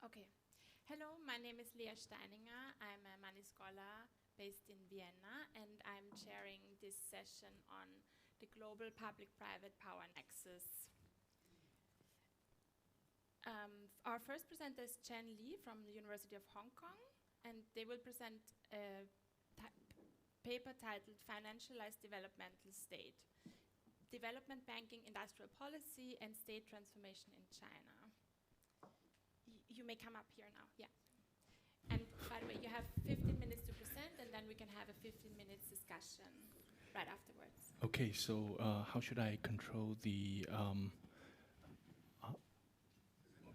Okay. Hello, my name is Steininger. I'm a money scholar based in Vienna, and I'm chairing this session on the global public-private power nexus. Our first presenter is Chen Li from the University of Hong Kong, and they will present a paper titled Financialized Developmental State, Development Banking, Industrial Policy, and State Transformation in China. You may come up here now, yeah. And by the way, you have 15 minutes to present, and then we can have a 15 minutes discussion right afterwards. Okay, so how should I control the,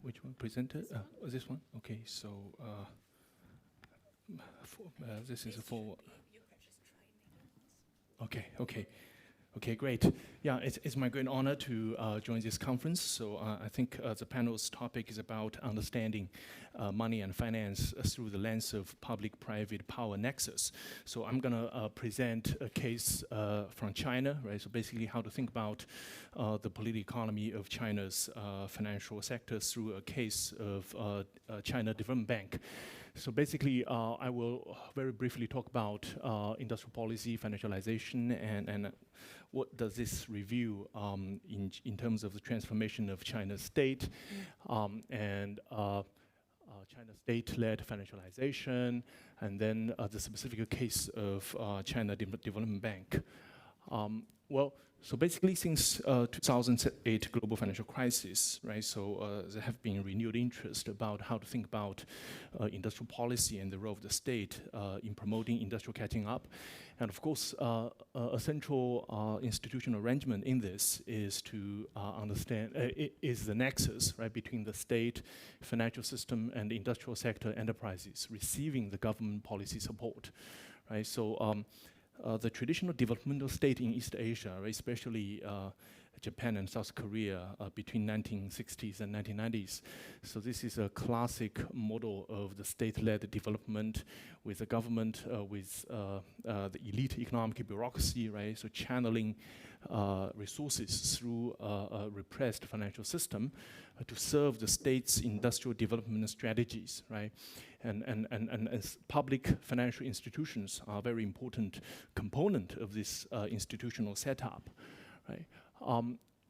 which one, presenter? This one? Okay, so this is a forward. You can just try me. Okay, great. Yeah, it's my great honor to join this conference. So I think the panel's topic is about understanding money and finance through the lens of public-private power nexus. So I'm going to present a case from China, right? So basically how to think about the political economy of China's financial sector through a case of China Development Bank. So basically, I will very briefly talk about industrial policy, financialization, and what does this review in terms of the transformation of China's state and China's state-led financialization, and then the specific case of China Development Bank. So basically since 2008 global financial crisis, right, so there have been renewed interest about how to think about industrial policy and the role of the state in promoting industrial catching up. And of course, a central institutional arrangement in this is to understand, is the nexus, right, between the state, financial system, and the industrial sector enterprises receiving the government policy support, right? So the traditional developmental state in East Asia, right, especially Japan and South Korea between 1960s and 1990s. So this is a classic model of the state-led development with the government, with the elite economic bureaucracy, right? So channeling resources through a repressed financial system to serve the state's industrial development strategies, right? And as public financial institutions are a very important component of this institutional setup, right?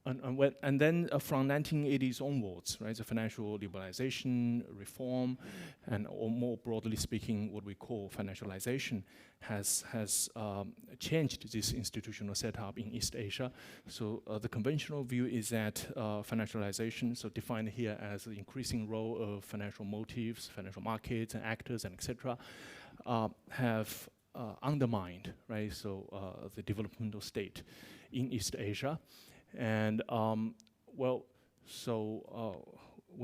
And then from 1980s onwards, right, the financial liberalization, reform, and or more broadly speaking, what we call financialization, has changed this institutional setup in East Asia. So the conventional view is that financialization, so defined here as the increasing role of financial motives, financial markets, and actors, and etc., have undermined, right, so the developmental state in East Asia. And when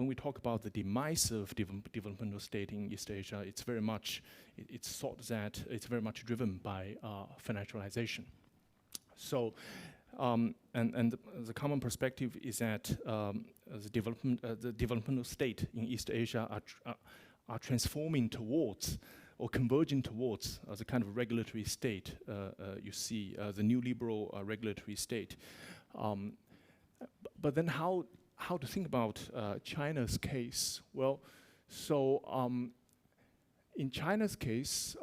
we talk about the demise of developmental state in East Asia, it's very much, it's thought that it's very much driven by financialization. So, and the common perspective is that the developmental state in East Asia are transforming towards or converging towards the kind of regulatory state you see, the new liberal regulatory state. But then how to think about China's case? Well, so in China's case,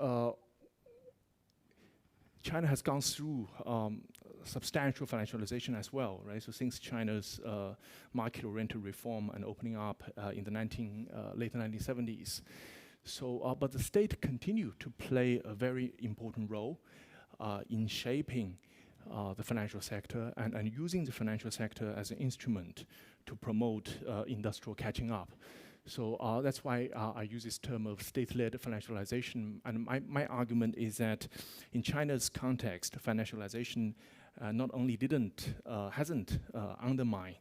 China has gone through substantial financialization as well, right? So since China's market-oriented reform and opening up in the late 1970s. So, but the state continued to play a very important role in shaping the financial sector and using the financial sector as an instrument to promote industrial catching up. So that's why I use this term of state-led financialization. And my argument is that in China's context, financialization not only hasn't undermined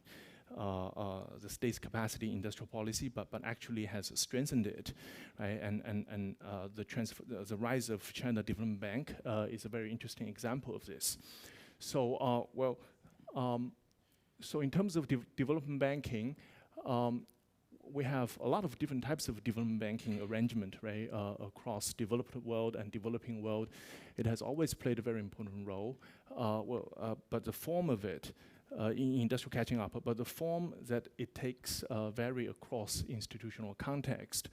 the state's capacity in industrial policy, but actually has strengthened it, right? And the rise of China Development Bank is a very interesting example of this. So, so in terms of development banking, we have a lot of different types of development banking arrangement, right, across developed world and developing world. It has always played a very important role, but the form of it in industrial catching up, but the form that it takes vary across institutional context,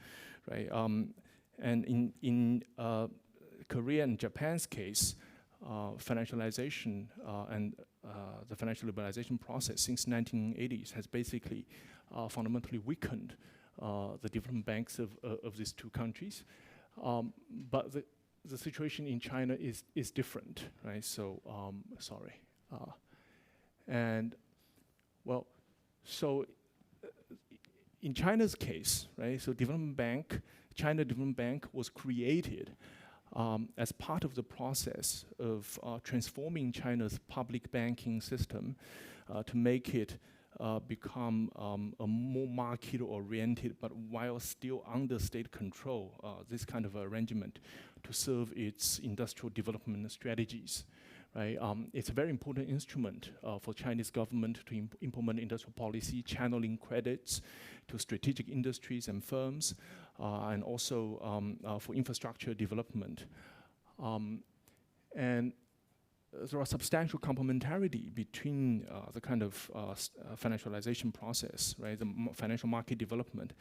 right? And in Korea and Japan's case, financialization and the financial liberalization process since 1980s has basically fundamentally weakened the development banks of these two countries. But the situation in China is different, right? So, sorry. And, well, so in China's case, right, so China Development Bank was created as part of the process of transforming China's public banking system to make it become a more market-oriented, but while still under state control, this kind of arrangement to serve its industrial development strategies. Right? It's a very important instrument for Chinese government to implement industrial policy, channeling credits to strategic industries and firms, and also for infrastructure development. And there are substantial complementarity between the kind of financialization process, right, the financial market development,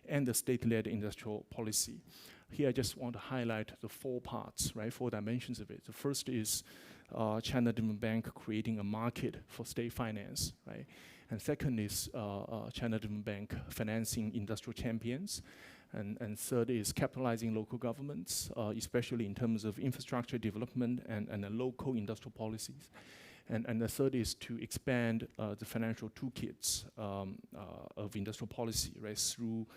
and the state-led industrial policy. Here I just want to highlight the four parts, right, four dimensions of it. The first is China Development Bank creating a market for state finance, right? And second is China Development Bank financing industrial champions. And third is capitalizing local governments, especially in terms of infrastructure development and the local industrial policies. And the third is to expand the financial toolkits of industrial policy, right, through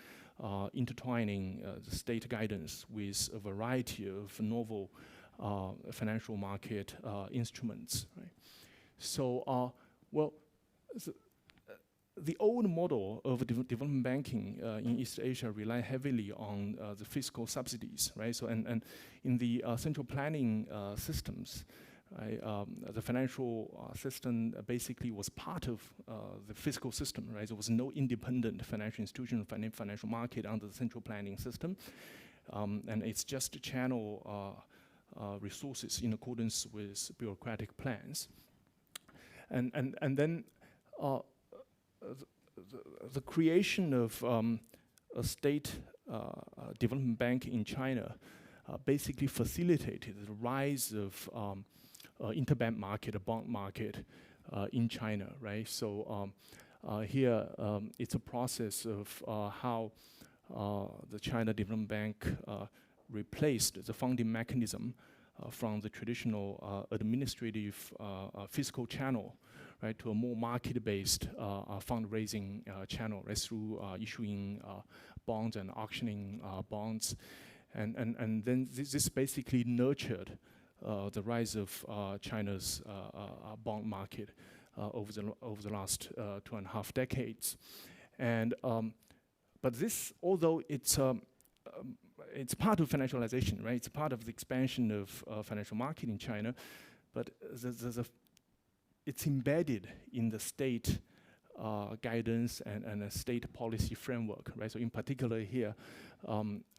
intertwining the state guidance with a variety of novel financial market instruments, right? So, well, the old model of development banking in East Asia rely heavily on the fiscal subsidies, right? So, and in the central planning systems, right, the financial system basically was part of the fiscal system, right? There was no independent financial institution, financial market under the central planning system, and it's just to channel resources in accordance with bureaucratic plans, and then the creation of a state development bank in China basically facilitated the rise of interbank market, a bond market in China, right? So here it's a process of how the China Development Bank replaced the funding mechanism from the traditional administrative fiscal channel, right, to a more market-based fundraising channel, right, through issuing bonds and auctioning bonds, and then this basically nurtured the rise of China's bond market over the last 2.5 decades, and but this, although it's part of financialization, right? It's part of the expansion of financial market in China, but it's embedded in the state guidance and a state policy framework, right? So in particular here,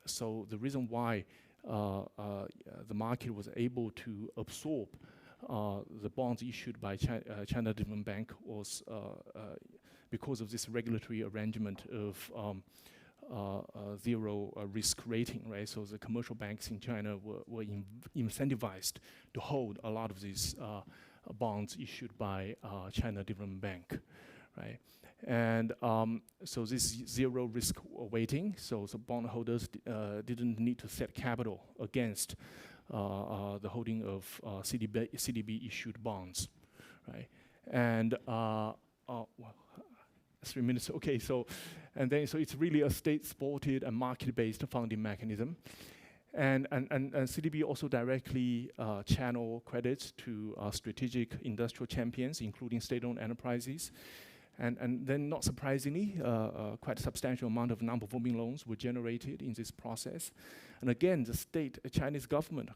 so the reason why the market was able to absorb the bonds issued by China Development Bank was because of this regulatory arrangement of zero risk rating, right? So the commercial banks in China were incentivized to hold a lot of these bonds issued by China Development Bank, right? And so this zero risk weighting, so bondholders didn't need to set capital against the holding of CDB issued bonds, right? And well, 3 minutes. Okay, so and then so it's really a state-supported and market-based funding mechanism, and CDB also directly channel credits to strategic industrial champions, including state-owned enterprises, and then not surprisingly, quite a substantial amount of non-performing loans were generated in this process, and again, the Chinese government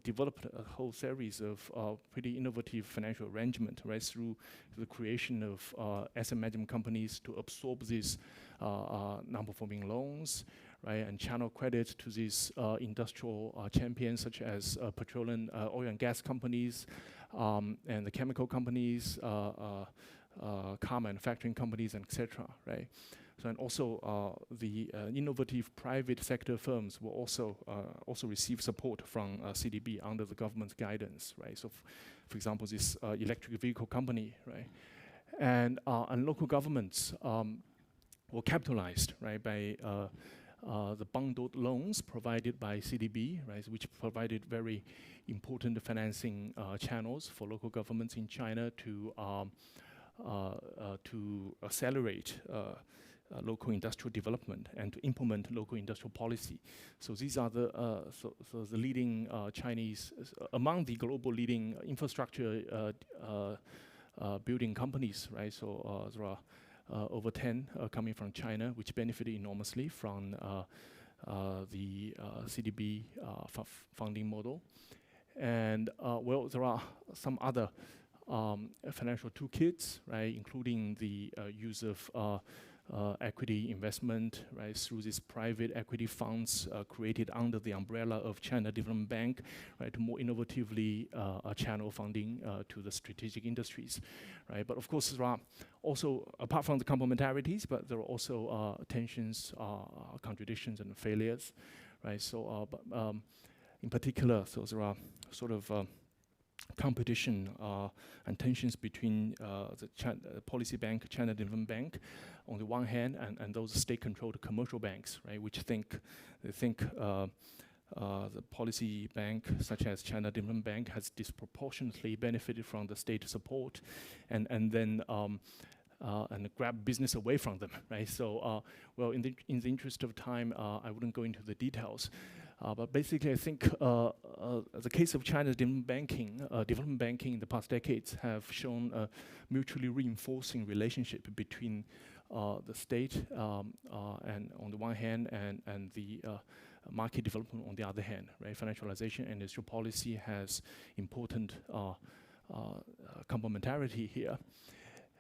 developed a whole series of pretty innovative financial arrangement, right, through the creation of asset management companies to absorb these non-performing loans, right, and channel credit to these industrial champions such as petroleum, oil and gas companies, and the chemical companies, car manufacturing companies, and etc. Right. So and also the innovative private sector firms will also receive support from CDB under the government's guidance. Right. So, for example, this electric vehicle company, right, and local governments were capitalized, right, by the bundled loans provided by CDB, right, which provided very important financing channels for local governments in China to accelerate local industrial development and to implement local industrial policy. So these are the the leading Chinese among the global leading infrastructure building companies, right? So there are over 10 coming from China, which benefited enormously from the CDB funding model. And well, there are some other financial toolkits, right, including the use of equity investment, right, through these private equity funds created under the umbrella of China Development Bank, right, to more innovatively channel funding to the strategic industries, right. But of course, there are also, apart from the complementarities, but there are also tensions, contradictions, and failures, right. So, in particular, so there are sort of competition and tensions between the policy bank, China Development Bank, on the one hand, and those state-controlled commercial banks, right, which think the policy bank, such as China Development Bank, has disproportionately benefited from the state support, and then grab business away from them, right? So, well, in the interest of time, I wouldn't go into the details. But basically, I think the case of China's development banking in the past decades have shown a mutually reinforcing relationship between the state and on the one hand and the market development on the other hand, right? Financialization and industrial policy has important complementarity here.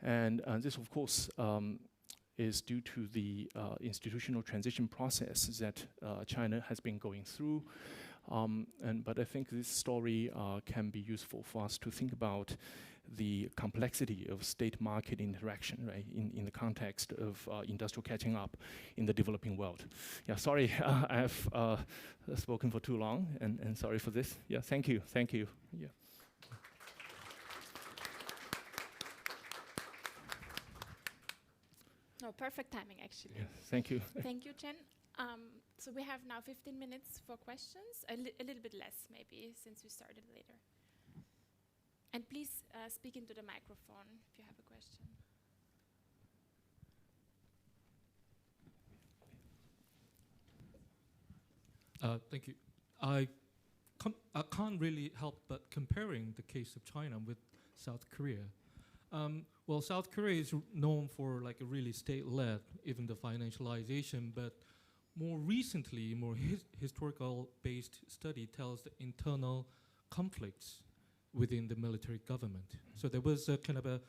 And this, of course, is due to the institutional transition process that China has been going through. But I think this story can be useful for us to think about the complexity of state-market interaction, right, in the context of industrial catching up in the developing world. Yeah, sorry, I have spoken for too long, and sorry for this. Yeah, thank you. Yeah. No, perfect timing, actually. Yeah, thank you. Thank you, Chen. So we have now 15 minutes for questions, a little bit less maybe, since we started later. And please speak into the microphone if you have a question. Thank you. I can't really help but comparing the case of China with South Korea. Well, South Korea is known for like a really state-led, even the financialization, but more recently, more historical-based study tells the internal conflicts within the military government. So there was a kind of a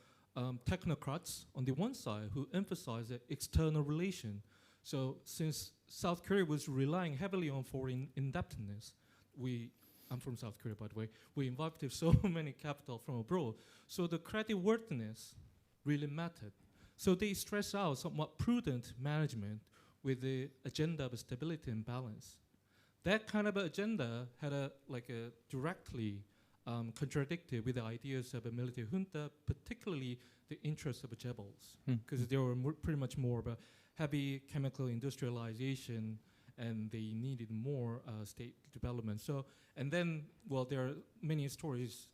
technocrats on the one side who emphasized the external relation. So since South Korea was relying heavily on foreign indebtedness, I'm from South Korea, by the way, we invited so many capital from abroad. So the creditworthiness really mattered. So they stress out somewhat prudent management with the agenda of stability and balance. That kind of agenda had directly contradicted with the ideas of a military junta, particularly the interests of rebels, because they were pretty much more about heavy chemical industrialization, and they needed more state development. So, and then, well, there are many stories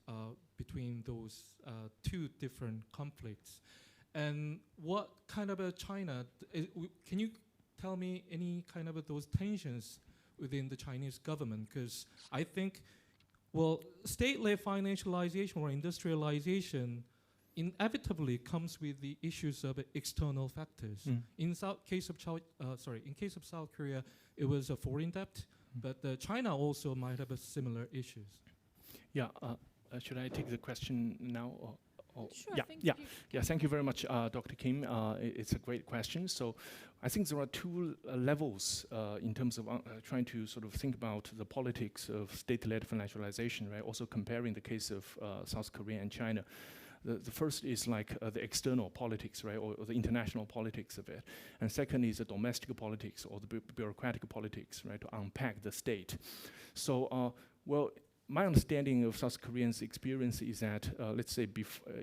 between those two different conflicts. And what kind of a China, can you tell me any kind of those tensions within the Chinese government? Because I think, well, state-led financialization or industrialization inevitably comes with the issues of external factors. In case of South Korea, it was a foreign debt, but China also might have similar issues. Yeah, should I take the question now? Oh, Sure, yeah, thank yeah, you. yeah. Thank you very much, Dr. Kim. It's a great question. So, I think there are two levels in terms of trying to sort of think about the politics of state-led financialization, right? Also comparing the case of South Korea and China. The first is like the external politics, right, or the international politics of it. And second is the domestic politics or the bureaucratic politics, right, to unpack the state. So, well, my understanding of South Koreans' experience is that, let's say,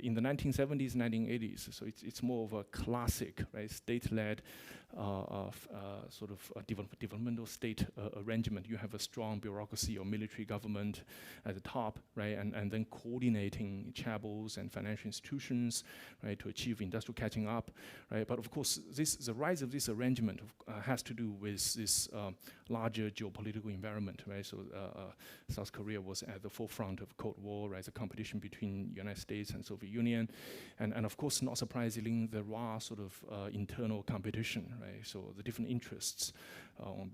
in the 1970s, 1980s, so it's more of a classic, right, state-led sort of developmental state arrangement. You have a strong bureaucracy or military government at the top, right, and then coordinating chaebols and financial institutions, right, to achieve industrial catching up, right. But of course, the rise of this arrangement has to do with this larger geopolitical environment, right. So South Korea was at the forefront of Cold War, right, the competition between United States and Soviet Union, and of course, not surprisingly, there are sort of internal competition, right? So the different interests on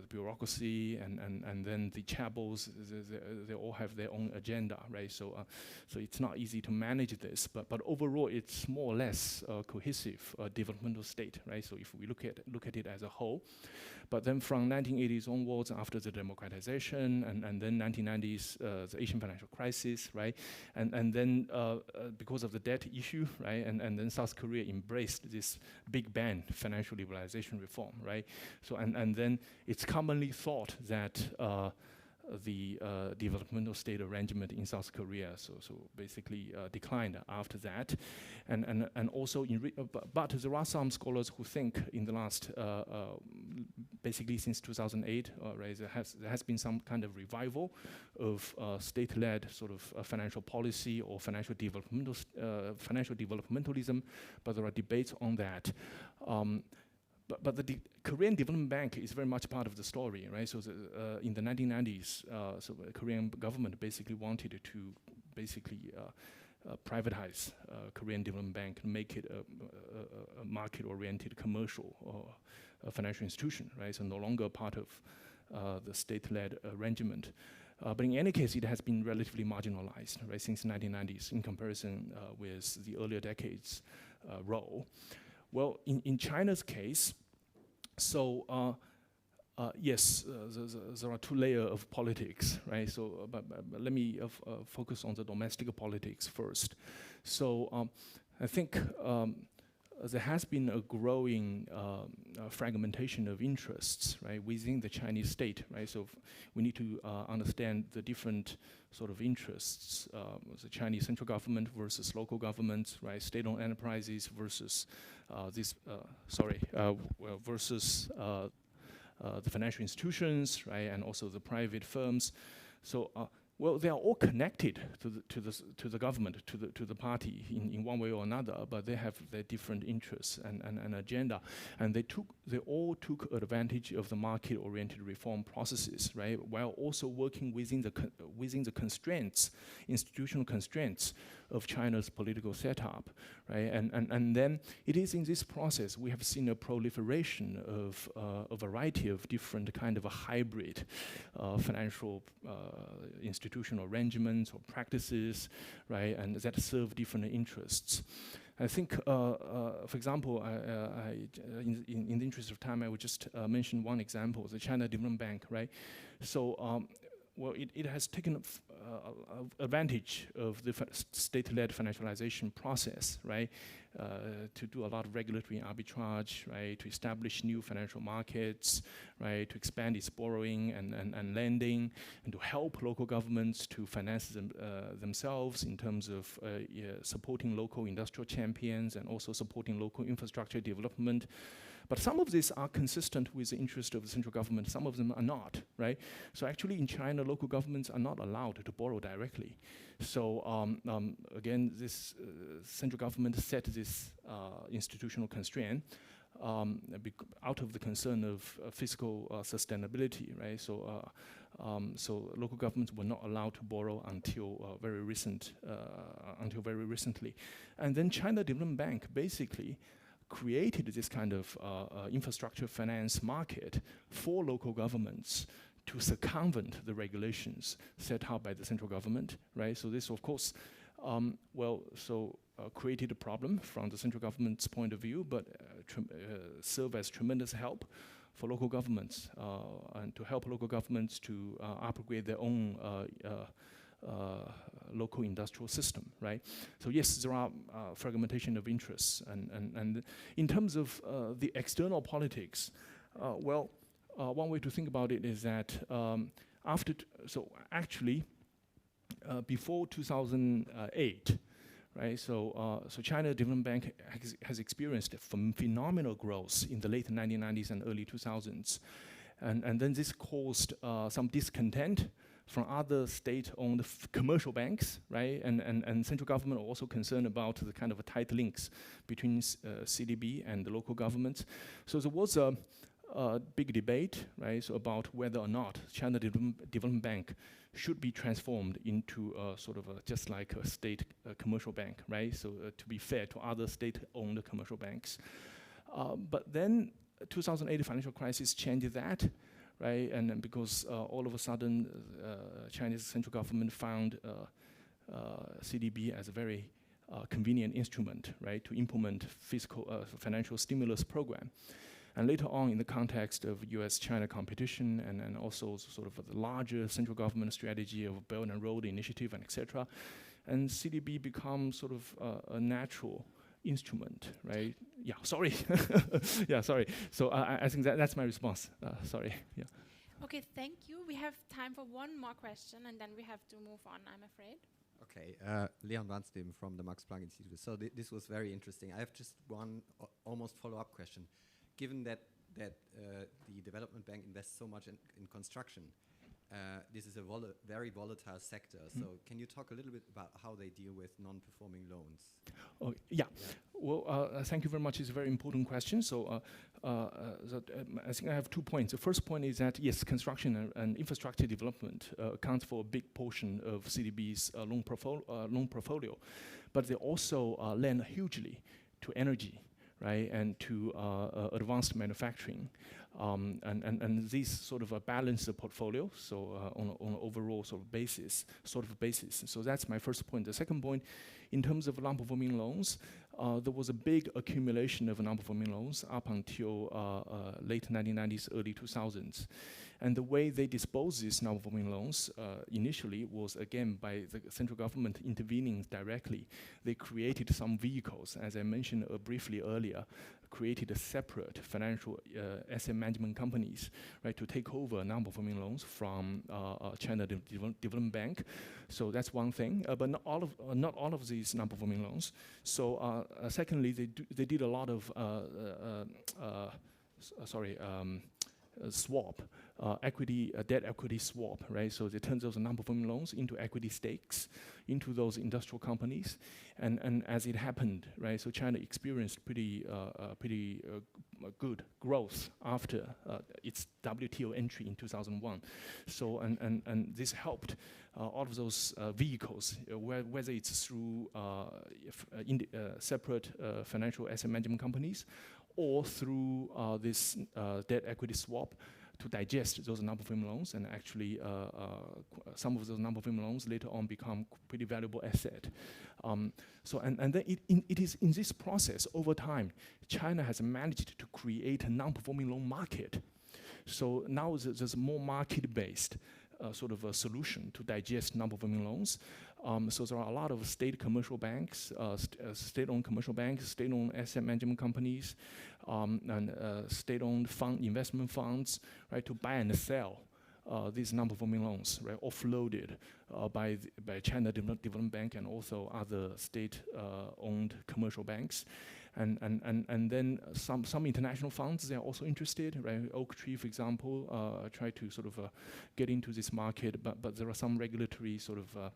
bureaucracy and then the chaebols, they all have their own agenda, right? So it's not easy to manage this, but overall, it's more or less a cohesive developmental state, right? So if we look at it as a whole. But then from 1980s onwards, after the democratization, and then 1990s, the Asian financial crisis, right? And then because of the debt issue, right? And then South Korea embraced this big bang financial liberalization reform, right? So and then it's commonly thought that the developmental state arrangement in South Korea, so basically declined after that, and also but there are some scholars who think in the last basically since 2008, right, there has been some kind of revival of state-led sort of financial policy or financial developmentalism, but there are debates on that. But the Korean Development Bank is very much part of the story, right? So in the 1990s, so the Korean government basically wanted to basically privatize Korean Development Bank and make it a market-oriented commercial or a financial institution, right? So no longer part of the state-led arrangement. But in any case, it has been relatively marginalized, right, since the 1990s in comparison with the earlier decades' role. Well, in China's case, so yes, there are two layers of politics, right? So, but let me focus on the domestic politics first. So, I think there has been a growing fragmentation of interests, right, within the Chinese state, right? So we need to understand the different sort of interests, the Chinese central government versus local governments, right? State-owned enterprises versus versus the financial institutions, right, and also the private firms. So, well, they are all connected to the government, to the party in one way or another, but they have their different interests and agenda, and they all took advantage of the market-oriented reform processes, right, while also working within the constraints, institutional constraints of China's political setup, right, and then it is in this process we have seen a proliferation of a variety of different kind of a hybrid financial institutional arrangements or practices, right, and that serve different interests. I think, for example, in the interest of time, I would just mention one example, the China Development Bank, right? So, well, it has taken advantage of the state-led financialization process, right, to do a lot of regulatory arbitrage, right, to establish new financial markets, right, to expand its borrowing and lending, and to help local governments to finance themselves in terms of supporting local industrial champions and also supporting local infrastructure development. But some of these are consistent with the interest of the central government. Some of them are not, right? So actually in China, local governments are not allowed to borrow directly. So again, this central government set this institutional constraint out of the concern of fiscal sustainability, right? So so local governments were not allowed to borrow until very recently. And then China Development Bank basically created this kind of infrastructure finance market for local governments to circumvent the regulations set out by the central government, right? So this, of course, Well, so created a problem from the central government's point of view, but serve as tremendous help for local governments and to help local governments to upgrade their own local industrial system, right? So yes, there are fragmentation of interests, and in terms of the external politics, well, one way to think about it is that before 2008, right? So China Development Bank has experienced phenomenal growth in the late 1990s and early 2000s, and then this caused some discontent from other state-owned commercial banks, right? And central government are also concerned about the kind of tight links between CDB and the local governments. So there was a big debate, right? So about whether or not China Development Bank should be transformed into sort of just like a state commercial bank, right? So to be fair to other state-owned commercial banks. But then 2008 financial crisis changed that, right? And then because all of a sudden Chinese central government found CDB as a very convenient instrument, right, to implement financial stimulus program. And later on, in the context of US-China competition and also sort of the larger central government strategy of Belt and Road Initiative and etc., and CDB becomes sort of a natural instrument, right? Yeah, sorry. Yeah, sorry. So I think that's my response. Sorry. Yeah. Okay, thank you. We have time for one more question, and then we have to move on, I'm afraid. Okay, Leon Wanstim from the Max Planck Institute. So this was very interesting. I have just one almost follow-up question. Given that the development bank invests so much in construction, this is a very volatile sector. So can you talk a little bit about how they deal with non-performing loans? Oh, yeah. Well, thank you very much. It's a very important question. So I think I have 2 points. The first point is that, yes, construction and infrastructure development accounts for a big portion of CDB's loan portfolio, but they also lend hugely to energy, right, and to advanced manufacturing. And these sort of balance the portfolio, so on an overall sort of basis. So that's my first point. The second point, in terms of non-performing loans, there was a big accumulation of non-performing loans up until late 1990s, early 2000s. And the way they dispose these non-performing loans initially was, again, by the central government intervening directly. They created some vehicles, as I mentioned briefly earlier, created a separate financial asset management companies, right, to take over non-performing loans from China Development Bank. So that's one thing, but not all of these non-performing loans. So secondly, they did a lot of swap, debt equity swap, right? So they turn those non-performing loans into equity stakes into those industrial companies, and as it happened, right? So China experienced pretty good growth after its WTO entry in 2001. So and this helped all of those vehicles, whether it's through separate financial asset management companies, or through this debt equity swap, to digest those non-performing loans, and actually some of those non-performing loans later on become pretty valuable asset. So and then it is in this process over time, China has managed to create a non-performing loan market. So now there's a more market-based sort of a solution to digest non-performing loans. So there are a lot of state commercial banks, state-owned commercial banks, state-owned asset management companies, and state-owned investment funds, right, to buy and sell these non-performing loans, right, offloaded by China Development Bank and also other state-owned commercial banks. And then some international funds, they're also interested, right? Oaktree, for example, try to sort of get into this market, but there are some regulatory sort of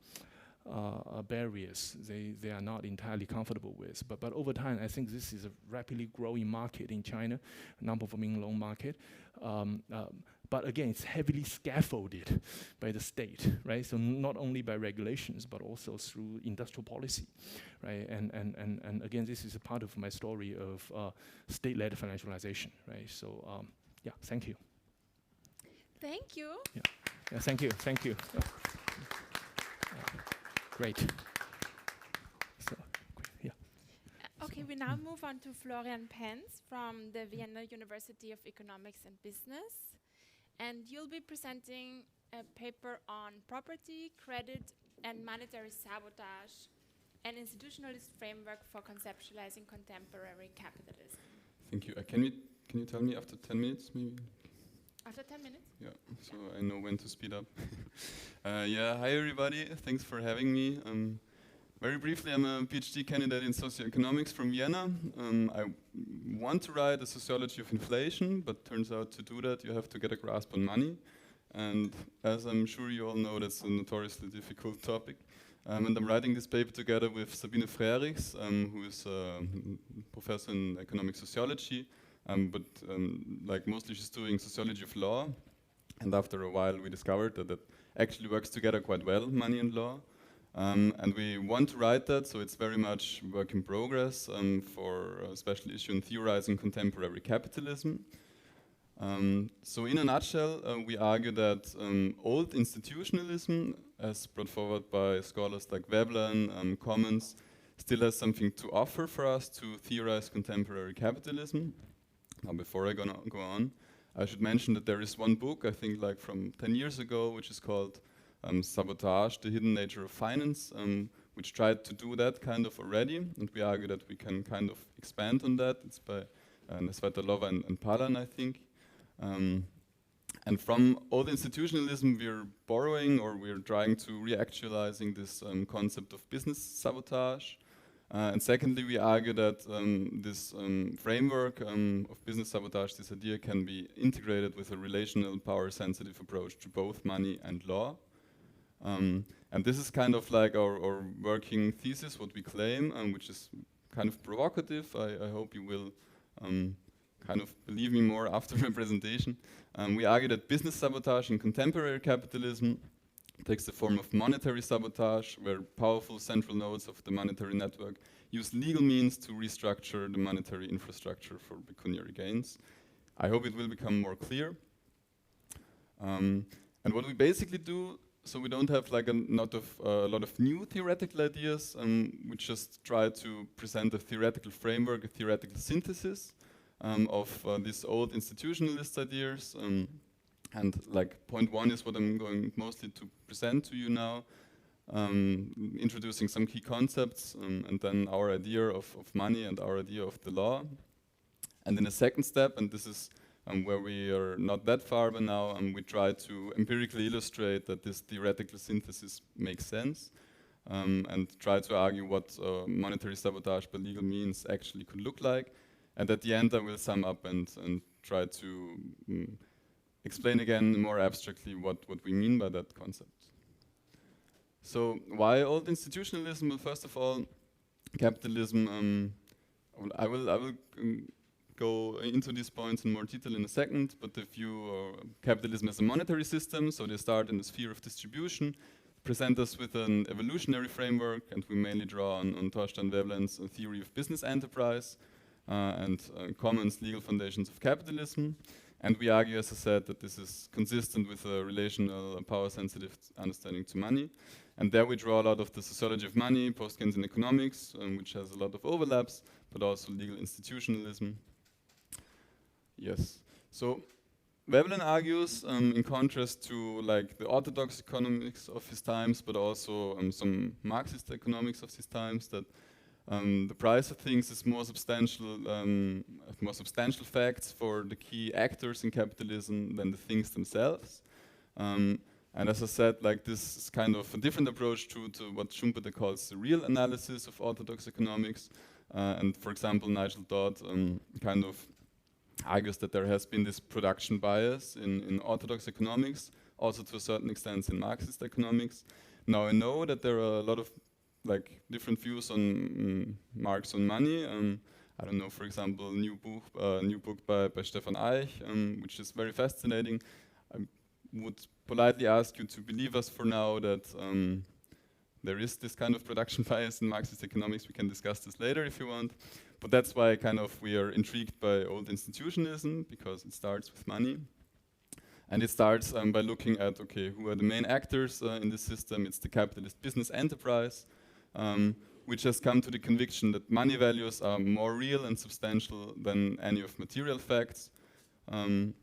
barriers they are not entirely comfortable with. But over time, I think this is a rapidly growing market in China, non-performing loan market. But again, it's heavily scaffolded by the state, right? So not only by regulations, but also through industrial policy, right? And again, this is a part of my story of state-led financialization, right? So yeah, thank you. Thank you. Yeah, thank you. Great. now move on to Florian Penz from the Vienna University of Economics and Business. And you'll be presenting a paper on property, credit, and monetary sabotage, an institutionalist framework for conceptualizing contemporary capitalism. Thank you. Can you tell me after 10 minutes, maybe? After 10 minutes? Yeah, so I know when to speed up. Yeah, hi everybody. Thanks for having me. Very briefly, I'm a PhD candidate in socioeconomics from Vienna. I want to write a sociology of inflation, but turns out to do that you have to get a grasp on money. And as I'm sure you all know, that's a notoriously difficult topic. And I'm writing this paper together with Sabine Frerichs, who is a professor in economic sociology, but like mostly she's doing sociology of law. And after a while, we discovered that it actually works together quite well, money and law. And we want to write that, so it's very much work in progress for a special issue in theorizing contemporary capitalism. So in a nutshell, we argue that old institutionalism, as brought forward by scholars like Veblen, Commons, still has something to offer for us to theorize contemporary capitalism. Now, before I go on, I should mention that there is one book, I think like from 10 years ago, which is called Sabotage, the Hidden Nature of Finance, which tried to do that kind of already, and we argue that we can kind of expand on that. It's by Nesvetalova and Palan, I think. And from old institutionalism, we're borrowing or we're trying to reactualizing this concept of business sabotage. And secondly, we argue that this framework of business sabotage, this idea can be integrated with a relational power-sensitive approach to both money and law. And this is kind of like our working thesis, what we claim, which is kind of provocative. I hope you will kind of believe me more after my presentation. We argue that business sabotage in contemporary capitalism takes the form of monetary sabotage, where powerful central nodes of the monetary network use legal means to restructure the monetary infrastructure for pecuniary gains. I hope it will become more clear. And what we basically do, so we don't have like a lot of new theoretical ideas. We just try to present a theoretical framework, a theoretical synthesis of these old institutionalist ideas. And like point one is what I'm going mostly to present to you now, introducing some key concepts, and then our idea of money and our idea of the law. And in a second step, and this is where we are not that far by now, we try to empirically illustrate that this theoretical synthesis makes sense, and try to argue what monetary sabotage by legal means actually could look like. And at the end, I will sum up and try to explain again more abstractly what we mean by that concept. So why old institutionalism? Well, first of all, capitalism, I will go into these points in more detail in a second, but the view capitalism as a monetary system, so they start in the sphere of distribution, present us with an evolutionary framework, and we mainly draw on Thorstein Veblen's theory of business enterprise and Commons' legal foundations of capitalism. And we argue, as I said, that this is consistent with a relational, power-sensitive understanding to money. And there we draw a lot of the sociology of money, post-Keynesian economics, which has a lot of overlaps, but also legal institutionalism. Yes. So Veblen argues, in contrast to like the orthodox economics of his times, but also some Marxist economics of his times, that the price of things is more substantial facts for the key actors in capitalism than the things themselves. And as I said, like this is kind of a different approach to what Schumpeter calls the real analysis of orthodox economics. And for example, Nigel Dodd kind of argues that there has been this production bias in orthodox economics, also to a certain extent in Marxist economics. Now I know that there are a lot of like different views on Marx on money. I don't know, for example, a new book by Stefan Eich, which is very fascinating. I would politely ask you to believe us for now that there is this kind of production bias in Marxist economics. We can discuss this later if you want. But that's why kind of we are intrigued by old institutionalism, because it starts with money. And it starts by looking at, okay, who are the main actors in this system? It's the capitalist business enterprise. which has come to the conviction that money values are more real and substantial than any of material facts. And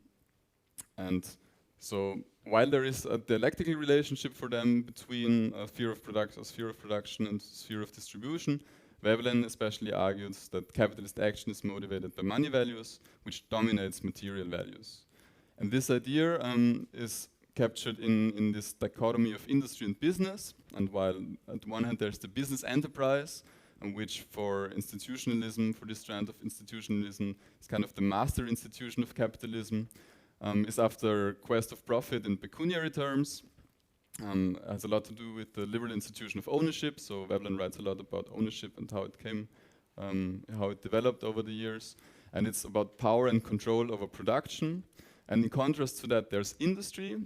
so while there is a dialectical relationship for them between sphere of production and sphere of distribution, Veblen especially argues that capitalist action is motivated by money values, which dominates material values. And this idea is captured in this dichotomy of industry and business. And while at one hand there's the business enterprise, which for institutionalism, for this strand of institutionalism, is kind of the master institution of capitalism, is after quest of profit in pecuniary terms, has a lot to do with the liberal institution of ownership. So Veblen writes a lot about ownership and how it came, how it developed over the years. And it's about power and control over production. And in contrast to that, there's industry,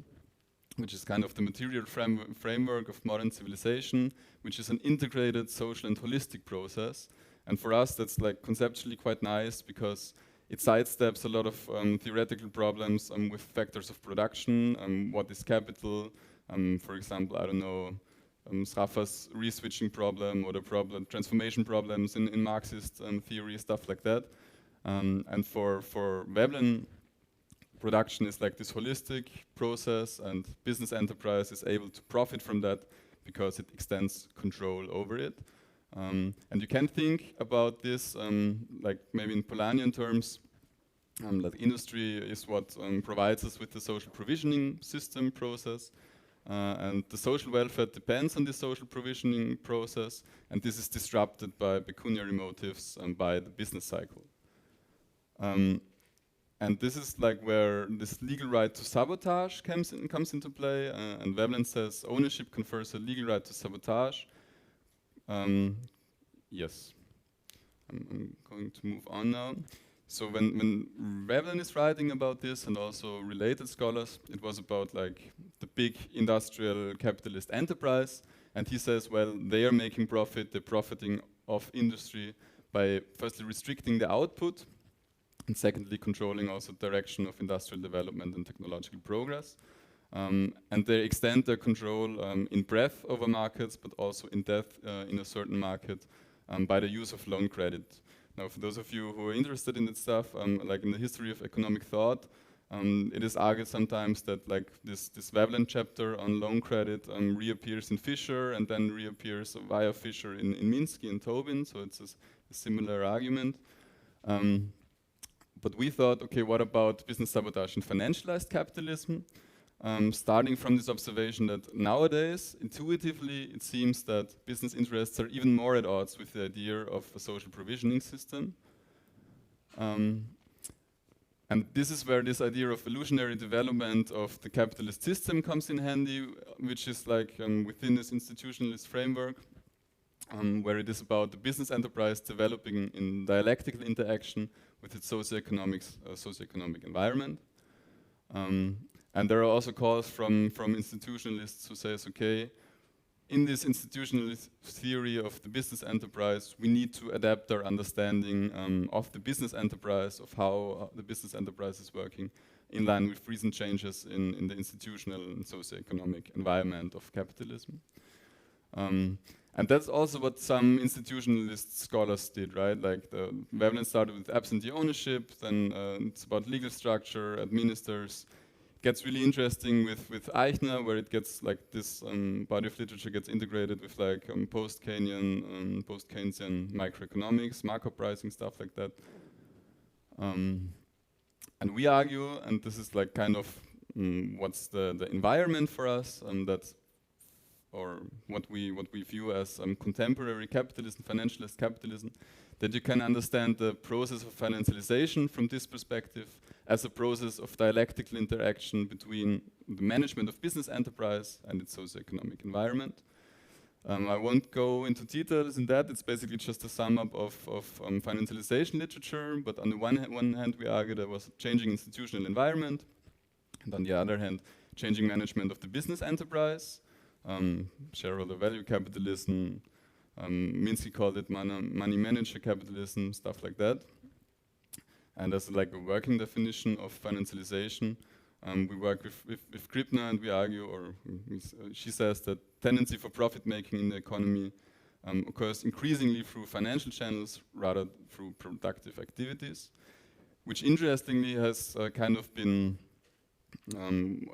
which is kind of the material framework of modern civilization, which is an integrated social and holistic process. And for us, that's like conceptually quite nice because it sidesteps a lot of theoretical problems with factors of production, what is capital, for example, I don't know, Sraffa's re-switching problem or the transformation problems in Marxist theory, stuff like that. And for Veblen, production is like this holistic process, and business enterprise is able to profit from that because it extends control over it. And you can think about this like maybe in Polanyian terms, that industry is what provides us with the social provisioning system process, and the social welfare depends on the social provisioning process, and this is disrupted by pecuniary motives and by the business cycle. And this is like where this legal right to sabotage comes into play, and Veblen says ownership confers a legal right to sabotage. Yes, I'm going to move on now. So when Veblen is writing about this, and also related scholars, it was about like the big industrial capitalist enterprise, and he says, well, they are making profit, they're profiting off industry by firstly restricting the output, and secondly controlling also direction of industrial development and technological progress. And they extend their control in breadth over markets, but also in depth in a certain market by the use of loan credit. Now, for those of you who are interested in that stuff, like in the history of economic thought, it is argued sometimes that like this Veblen chapter on loan credit reappears in Fischer and then reappears via Fischer in Minsky and Tobin, so it's a similar argument. But we thought, okay, what about business sabotage and financialized capitalism? Starting from this observation that nowadays, intuitively, it seems that business interests are even more at odds with the idea of a social provisioning system. And this is where this idea of evolutionary development of the capitalist system comes in handy, which is like within this institutionalist framework, where it is about the business enterprise developing in dialectical interaction with its socioeconomic environment. And there are also calls from institutionalists who says, okay, in this institutionalist theory of the business enterprise, we need to adapt our understanding of the business enterprise, of how the business enterprise is working in line with recent changes in the institutional and socioeconomic environment of capitalism. And that's also what some institutionalist scholars did, right? Like Veblen started with absentee ownership, then it's about legal structure, administers. Gets really interesting with Eichner, where it gets like this body of literature gets integrated with like post-Keynesian microeconomics, market pricing, stuff like that. And we argue, and this is like kind of what's the environment for us, that's or what we view as contemporary capitalism, financialist capitalism, that you can understand the process of financialization from this perspective as a process of dialectical interaction between the management of business enterprise and its socioeconomic environment. I won't go into details in that. It's basically just a sum up of financialization literature, but on the one hand we argue there was a changing institutional environment, and on the other hand, changing management of the business enterprise, shareholder value capitalism, Minsky called it money manager capitalism, stuff like that. And as like a working definition of financialization, we work with Krippner, and we argue, or she says that tendency for profit making in the economy occurs increasingly through financial channels rather through productive activities, which interestingly has kind of been,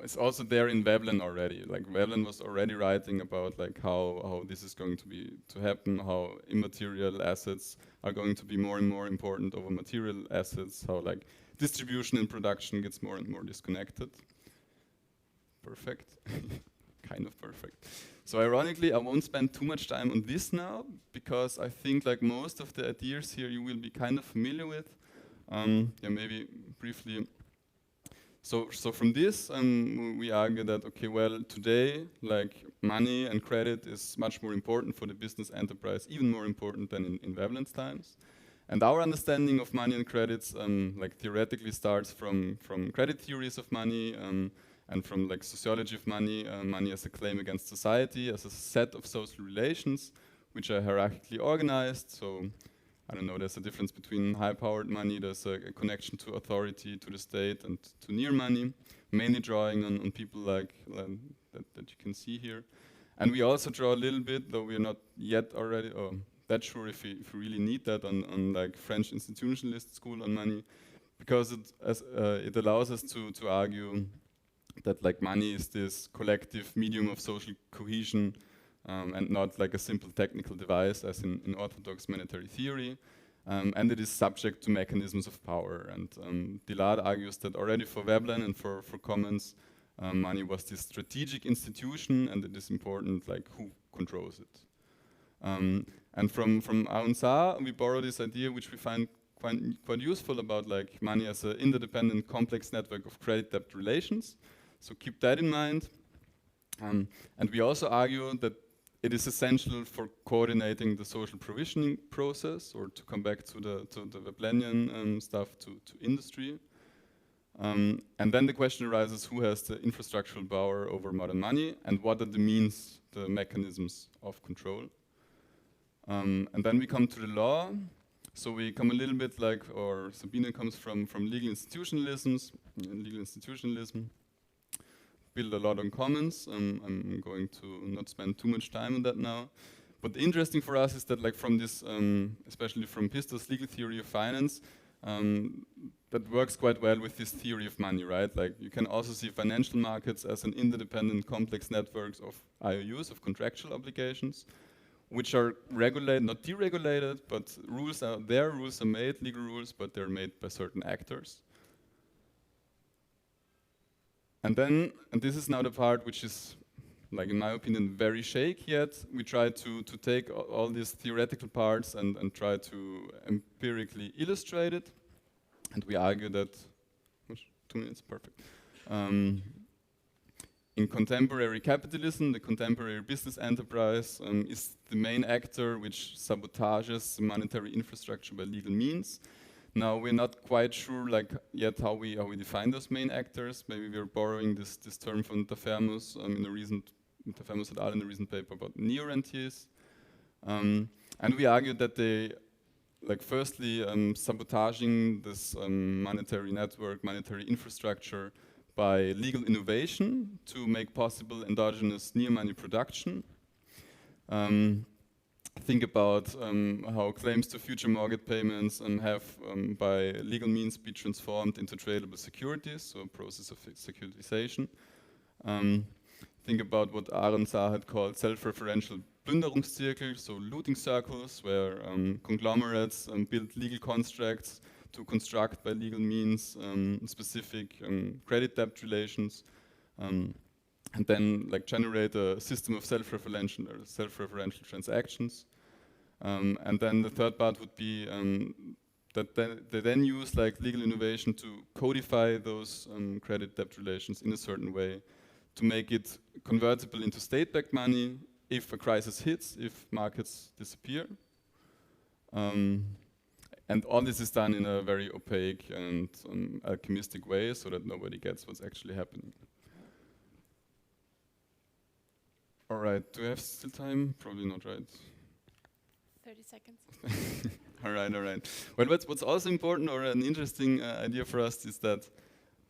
it's also there in Veblen already. Like Veblen was already writing about like how this is going to happen, how immaterial assets are going to be more and more important over material assets, how like distribution and production gets more and more disconnected. Perfect. Kind of perfect. So ironically, I won't spend too much time on this now, because I think like most of the ideas here you will be kind of familiar with. Yeah, maybe briefly. So from this, we argue that, okay, well, today, like money and credit is much more important for the business enterprise, even more important than in Veblen's times. And our understanding of money and credits, like theoretically starts from credit theories of money, and from like sociology of money, money as a claim against society, as a set of social relations, which are hierarchically organized. So, I don't know, there's a difference between high-powered money, there's a connection to authority, to the state, and to near money, mainly drawing on people like that you can see here. And we also draw a little bit, though we're not yet already that sure if we really need that on like French institutionalist school on money, because it allows us to argue that like money is this collective medium of social cohesion, and not like a simple technical device as in orthodox monetary theory, and it is subject to mechanisms of power. And Dillard argues that already for Veblen and for Commons, money was this strategic institution, and it is important like who controls it. And from Aung San, we borrow this idea, which we find quite useful, about like money as an interdependent complex network of credit-debt relations. So keep that in mind. And we also argue that it is essential for coordinating the social provisioning process, or to come back to the Veblenian stuff, to industry. And then the question arises, who has the infrastructural power over modern money, and what are the means, the mechanisms of control? And then we come to the law. So we come a little bit like, or Sabine comes from legal institutionalism, build a lot on commons. I'm going to not spend too much time on that now. But interesting for us is that like from this, especially from Pisto's legal theory of finance, that works quite well with this theory of money, right? Like you can also see financial markets as an interdependent complex networks of IOUs, of contractual obligations, which are regulated, not deregulated, but rules are made, legal rules, but they're made by certain actors. And this is now the part which is, like in my opinion, very shaky yet. We try to take all these theoretical parts and try to empirically illustrate it. And we argue that, 2 minutes, perfect. In contemporary capitalism, the contemporary business enterprise is the main actor which sabotages the monetary infrastructure by legal means. Now we're not quite sure like yet how we define those main actors. Maybe we're borrowing this term from Tafermus in a recent Tafermus et al. In a recent paper about neo-rentiers. And we argue that they, like firstly, sabotaging this monetary network, monetary infrastructure by legal innovation to make possible endogenous near money production. Think about how claims to future mortgage payments have by legal means be transformed into tradable securities, so a process of securitization. Think about what Aron Saar had called self-referential Plünderungszirkel, so looting circles, where conglomerates build legal constructs to construct by legal means specific credit debt relations, and then like generate a system of self-referential transactions. And then the third part would be that they then use like legal innovation to codify those credit debt relations in a certain way to make it convertible into state-backed money if a crisis hits, if markets disappear. And all this is done in a very opaque and alchemistic way so that nobody gets what's actually happening. All right, do we have still time? Probably not, right? 30 seconds. All right. Well, what's also important, or an interesting idea for us, is that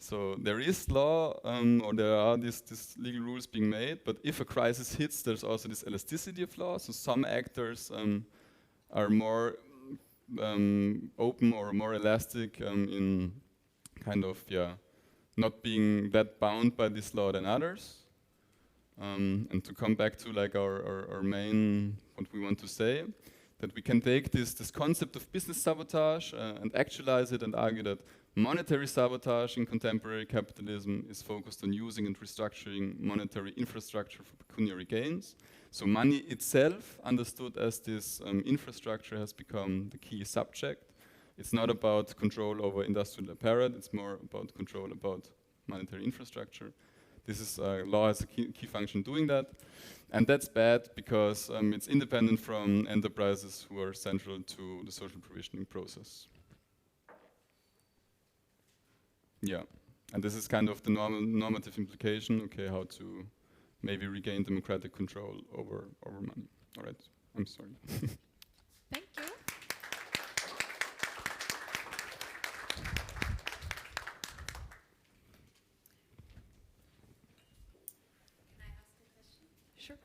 So there is law, or there are these legal rules being made, but if a crisis hits, there's also this elasticity of law. So some actors are more open or more elastic in kind of, not being that bound by this law than others. And to come back to like our main, what we want to say, that we can take this concept of business sabotage and actualize it and argue that monetary sabotage in contemporary capitalism is focused on using and restructuring monetary infrastructure for pecuniary gains. So money itself, understood as this infrastructure, has become the key subject. It's not about control over industrial apparel, it's more about control about monetary infrastructure. This is law has a key function doing that. And that's bad because it's independent from enterprises who are central to the social provisioning process. Yeah, and this is kind of the normative implication, okay, how to maybe regain democratic control over money. All right, I'm sorry. Thank you. Sure.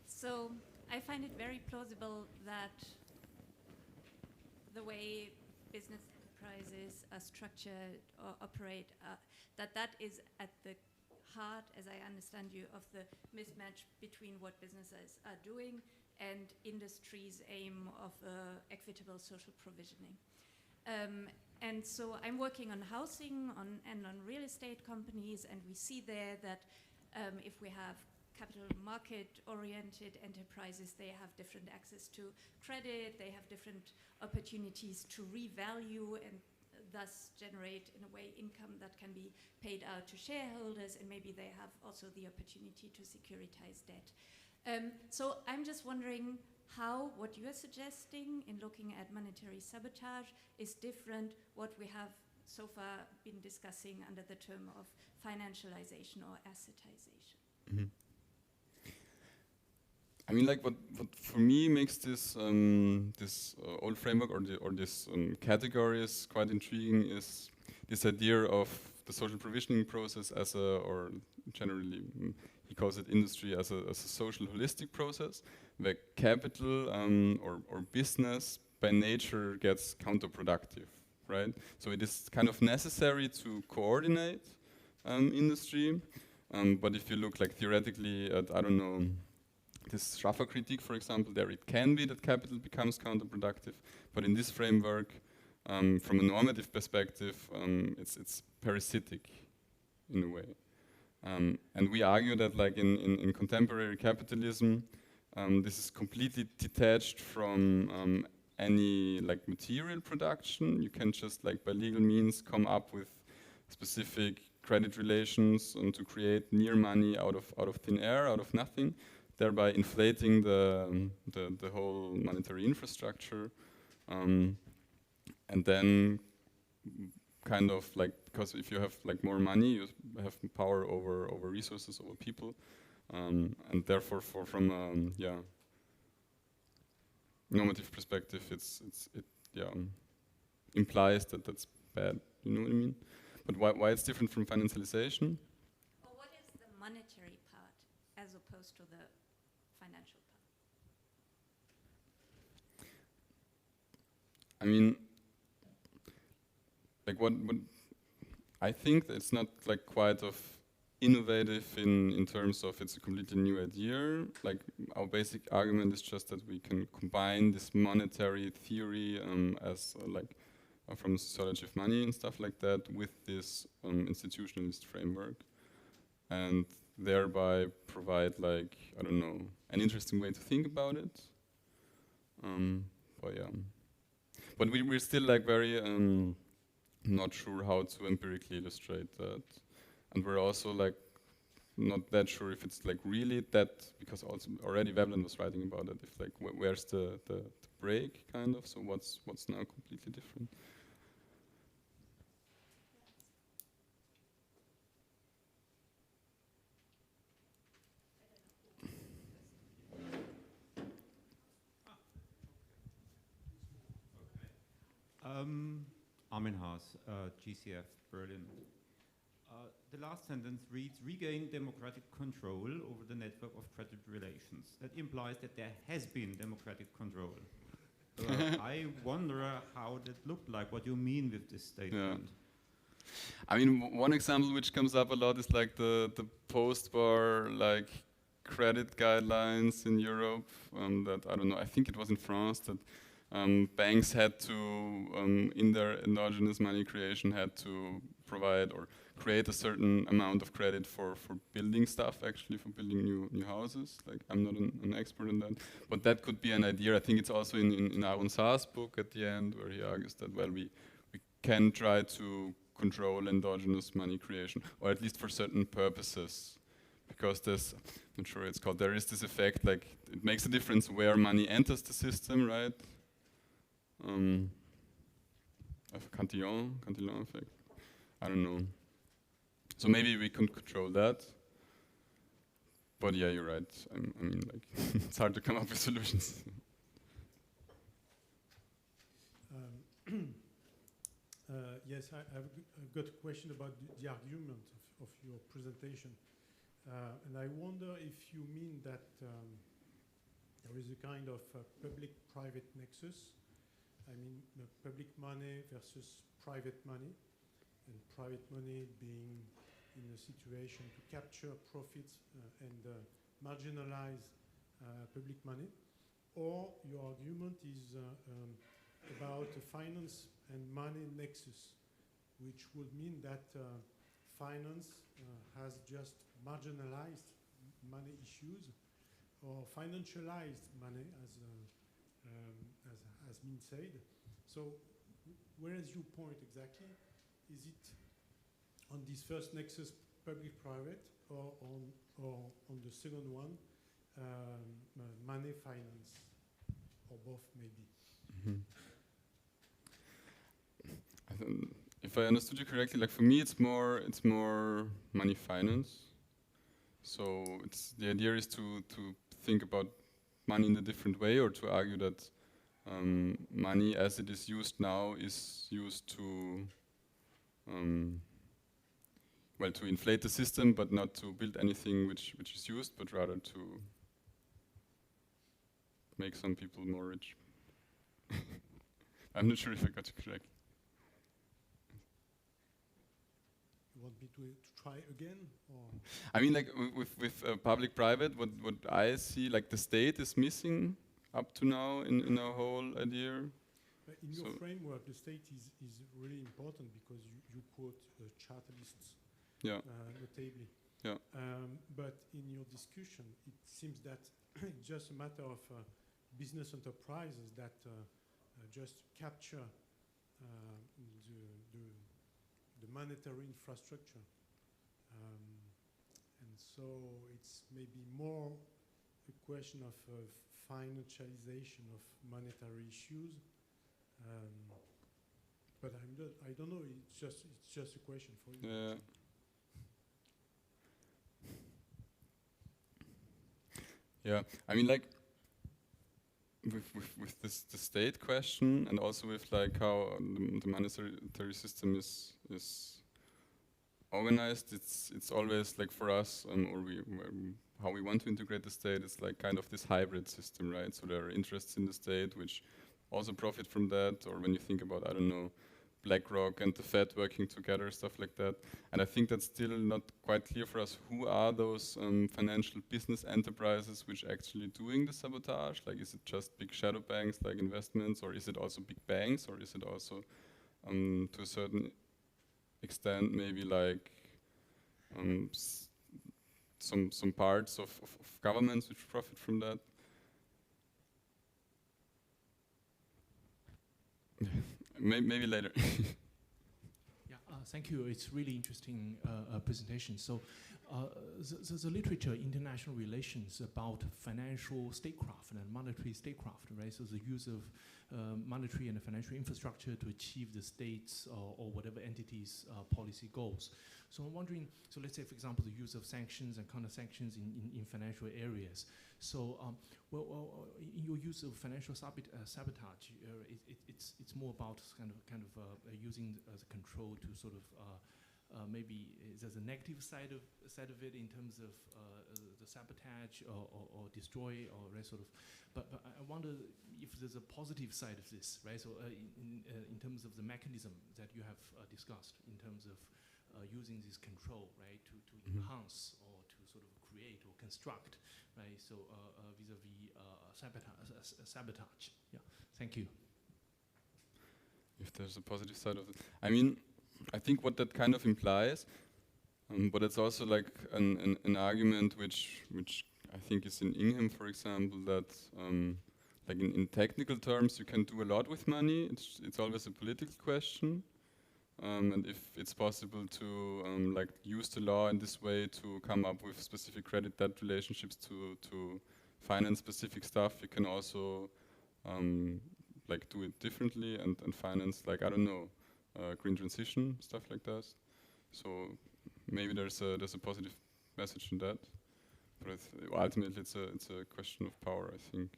So I find it very plausible that the way business enterprises are structured or operate, that is at the heart, as I understand you, of the mismatch between what businesses are doing and industry's aim of equitable social provisioning. And so I'm working on housing and on real estate companies, and we see there that if we have capital market-oriented enterprises, they have different access to credit, they have different opportunities to revalue and thus generate, in a way, income that can be paid out to shareholders, and maybe they have also the opportunity to securitize debt. So I'm just wondering how what you are suggesting in looking at monetary sabotage is different what we have so far been discussing under the term of financialization or assetization. Mm-hmm. I mean, like what for me makes this this old framework or this categories quite intriguing is this idea of the social provisioning process as a, or generally he calls it industry as a social holistic process, where capital or business by nature gets counterproductive, right? So it is kind of necessary to coordinate industry, but if you look like theoretically at, I don't know, this Schaffer critique, for example, there it can be that capital becomes counterproductive, but in this framework, from a normative perspective, it's parasitic in a way. And we argue that like in contemporary capitalism, this is completely detached from any like material production. You can just like by legal means come up with specific credit relations and to create near money out of thin air, out of nothing, thereby inflating the whole monetary infrastructure, and then kind of like, because if you have like more money, you have power over resources, over people, and therefore from normative perspective, it implies that that's bad. You know what I mean? But why it's different from financialization? Or what is the monetary part as opposed to the financial part? I mean, like what I think that it's not like quite of innovative in terms of it's a completely new idea. Like our basic argument is just that we can combine this monetary theory as like from the sociology of money and stuff like that with this institutionalist framework, and thereby provide like, I don't know, an interesting way to think about it. But yeah, but we're still like very not sure how to empirically illustrate that, and we're also like not that sure if it's like really that, because also already Veblen was writing about it. If like where's the break kind of? So what's now completely different? Armenhaus, GCF, Berlin. The last sentence reads, regain democratic control over the network of credit relations. That implies that there has been democratic control. I wonder how that looked like, what you mean with this statement. Yeah. I mean, one example which comes up a lot is like the post-war like credit guidelines in Europe that, I don't know, I think it was in France that banks had to, in their endogenous money creation, had to provide or create a certain amount of credit for building stuff, actually, for building new houses. Like, I'm not an expert in that, but that could be an idea. I think it's also in Aaron Saar's book at the end, where he argues that, well, we can try to control endogenous money creation, or at least for certain purposes, because there's, I'm not sure it's called, there is this effect, like, it makes a difference where money enters the system, right? Cantillon effect. I don't know. So maybe we can control that. But yeah, you're right. I mean, like, it's hard to come up with solutions. Yes, I've got a question about the argument of your presentation. And I wonder if you mean that there is a kind of public-private nexus. I mean, public money versus private money, and private money being in a situation to capture profits and marginalize public money. Or your argument is about a finance and money nexus, which would mean that finance has just marginalized money issues, or financialized money, as has been said. So where is your point exactly? Is it on this first nexus, public-private, or on the second one, money finance, or both maybe? Mm-hmm. If I understood you correctly, like for me, it's more money finance. So the idea is to think about money in a different way, or to argue that money as it is used now is used to well, to inflate the system, but not to build anything which is used, but rather to make some people more rich. I'm not sure if I got you correct. You want me to try again? Or? I mean, like with public-private, what I see, like the state is missing up to now in our whole idea. In your framework, the state is really important because you quote chartalists, notably. Yeah. But in your discussion, it seems that it's just a matter of business enterprises that just capture the monetary infrastructure. And so it's maybe more a question of financialization of monetary issues. But I don't know. It's just a question for you. Yeah. Yeah. I mean, like with the state question, and also with like how the monetary system is organized. It's always like for us, how we want to integrate the state is like kind of this hybrid system, right? So there are interests in the state which also profit from that, or when you think about, I don't know, BlackRock and the Fed working together, stuff like that. And I think that's still not quite clear for us. Who are those financial business enterprises which are actually doing the sabotage? Like, is it just big shadow banks like investments, or is it also big banks, or is it also, to a certain extent, maybe like some parts of governments which profit from that? Maybe later. Yeah, thank you. It's really interesting presentation. So the literature, international relations about financial statecraft and monetary statecraft, right? So the use of monetary and financial infrastructure to achieve the state's or whatever entity's policy goals. So I'm wondering, so let's say, for example, the use of sanctions and counter-sanctions in financial areas. So, in your use of financial sabotage, it's more about kind of using the control to sort of maybe there's a negative side of it in terms of the sabotage or destroy or sort of, but I wonder if there's a positive side of this, right? So in terms of the mechanism that you have discussed in terms of using this control, right, to enhance or to sort of create or construct, right? So vis-a-vis sabotage. Yeah, thank you. If there's a positive side of it, I mean, I think what that kind of implies, but it's also like an argument which I think is in Ingham, for example, that like in technical terms you can do a lot with money. It's always a political question, and if it's possible to like use the law in this way to come up with specific credit-debt relationships to finance specific stuff, you can also like do it differently and finance, like, I don't know, green transition, stuff like that. So maybe there's a positive message in that, but ultimately it's a question of power, I think.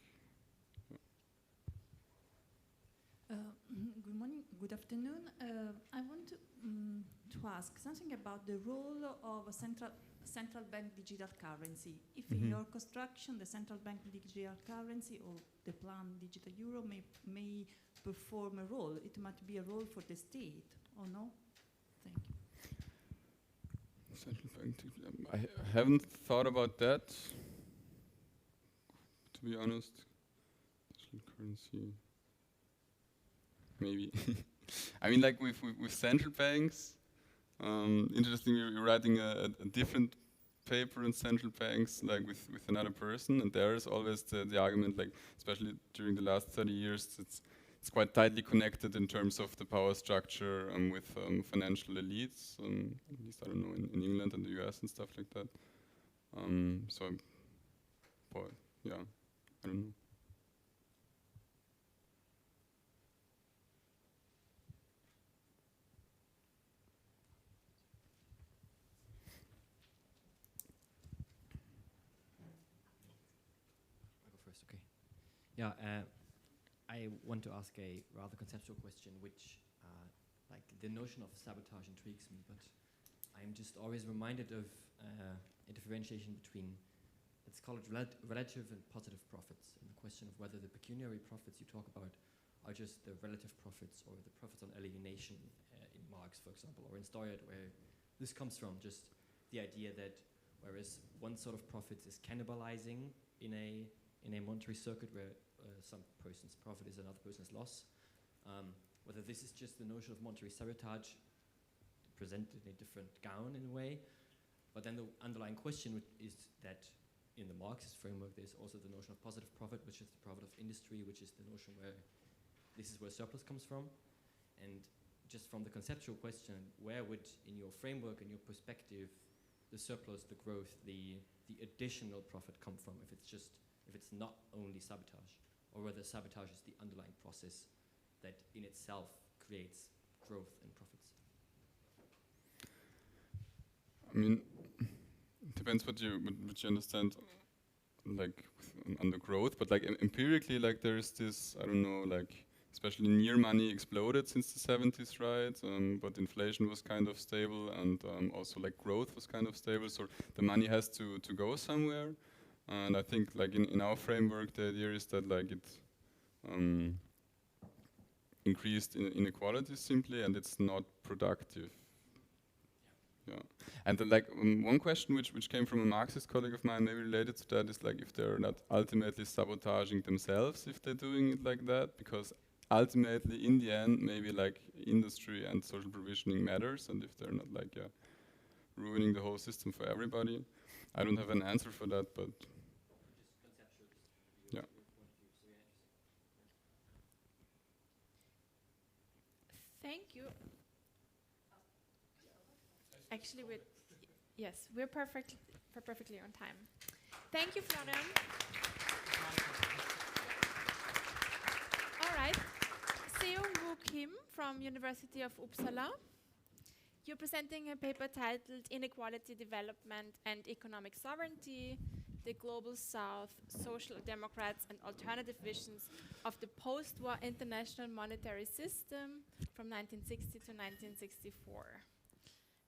Good morning, good afternoon. I want to ask something about the role of a central bank digital currency. If in your construction the central bank digital currency or the planned digital euro may perform a role, it might be a role for the state, or no? Thank you. Central bank, I haven't thought about that, to be honest. Digital currency, maybe. I mean, like with central banks, interestingly, we're writing a different paper in central banks, like with another person, and there is always the argument, like especially during the last 30 years, it's quite tightly connected in terms of the power structure with financial elites, at least I don't know, in England and the US and stuff like that. So, boy, yeah, I don't know. Yeah, I want to ask a rather conceptual question, which, like, the notion of sabotage intrigues me, but I'm just always reminded of a differentiation between, let's call it relative and positive profits, and the question of whether the pecuniary profits you talk about are just the relative profits or the profits on alienation in Marx, for example, or in Steuert, where this comes from, just the idea that whereas one sort of profits is cannibalizing in a monetary circuit where some person's profit is another person's loss. Whether this is just the notion of monetary sabotage presented in a different gown in a way, but then the underlying question is that in the Marxist framework there's also the notion of positive profit, which is the profit of industry, which is the notion where this is where surplus comes from. And just from the conceptual question, where would, in your framework, in your perspective, the surplus, the growth, the additional profit come from, if it's not only sabotage, or whether sabotage is the underlying process that in itself creates growth and profits? I mean, it depends what you understand, like under growth, but like empirically, like there is this, I don't know, like especially near money exploded since the 70s, right? But inflation was kind of stable, and also like growth was kind of stable. So the money has to go somewhere. And I think, like in our framework, the idea is that like it increased inequality simply, and it's not productive. Yeah. And then, like one question which came from a Marxist colleague of mine, maybe related to that, is like if they're not ultimately sabotaging themselves if they're doing it like that, because ultimately, in the end, maybe like industry and social provisioning matters, and if they're not like ruining the whole system for everybody. I don't have an answer for that, but yeah. Thank you. Actually, Yes, we're perfectly on time. Thank you, Florian. All right. Seung Woo Kim from University of Uppsala. You're presenting a paper titled Inequality, Development and Economic Sovereignty, the Global South, Social Democrats and Alternative Visions of the Post-War International Monetary System from 1960 to 1964.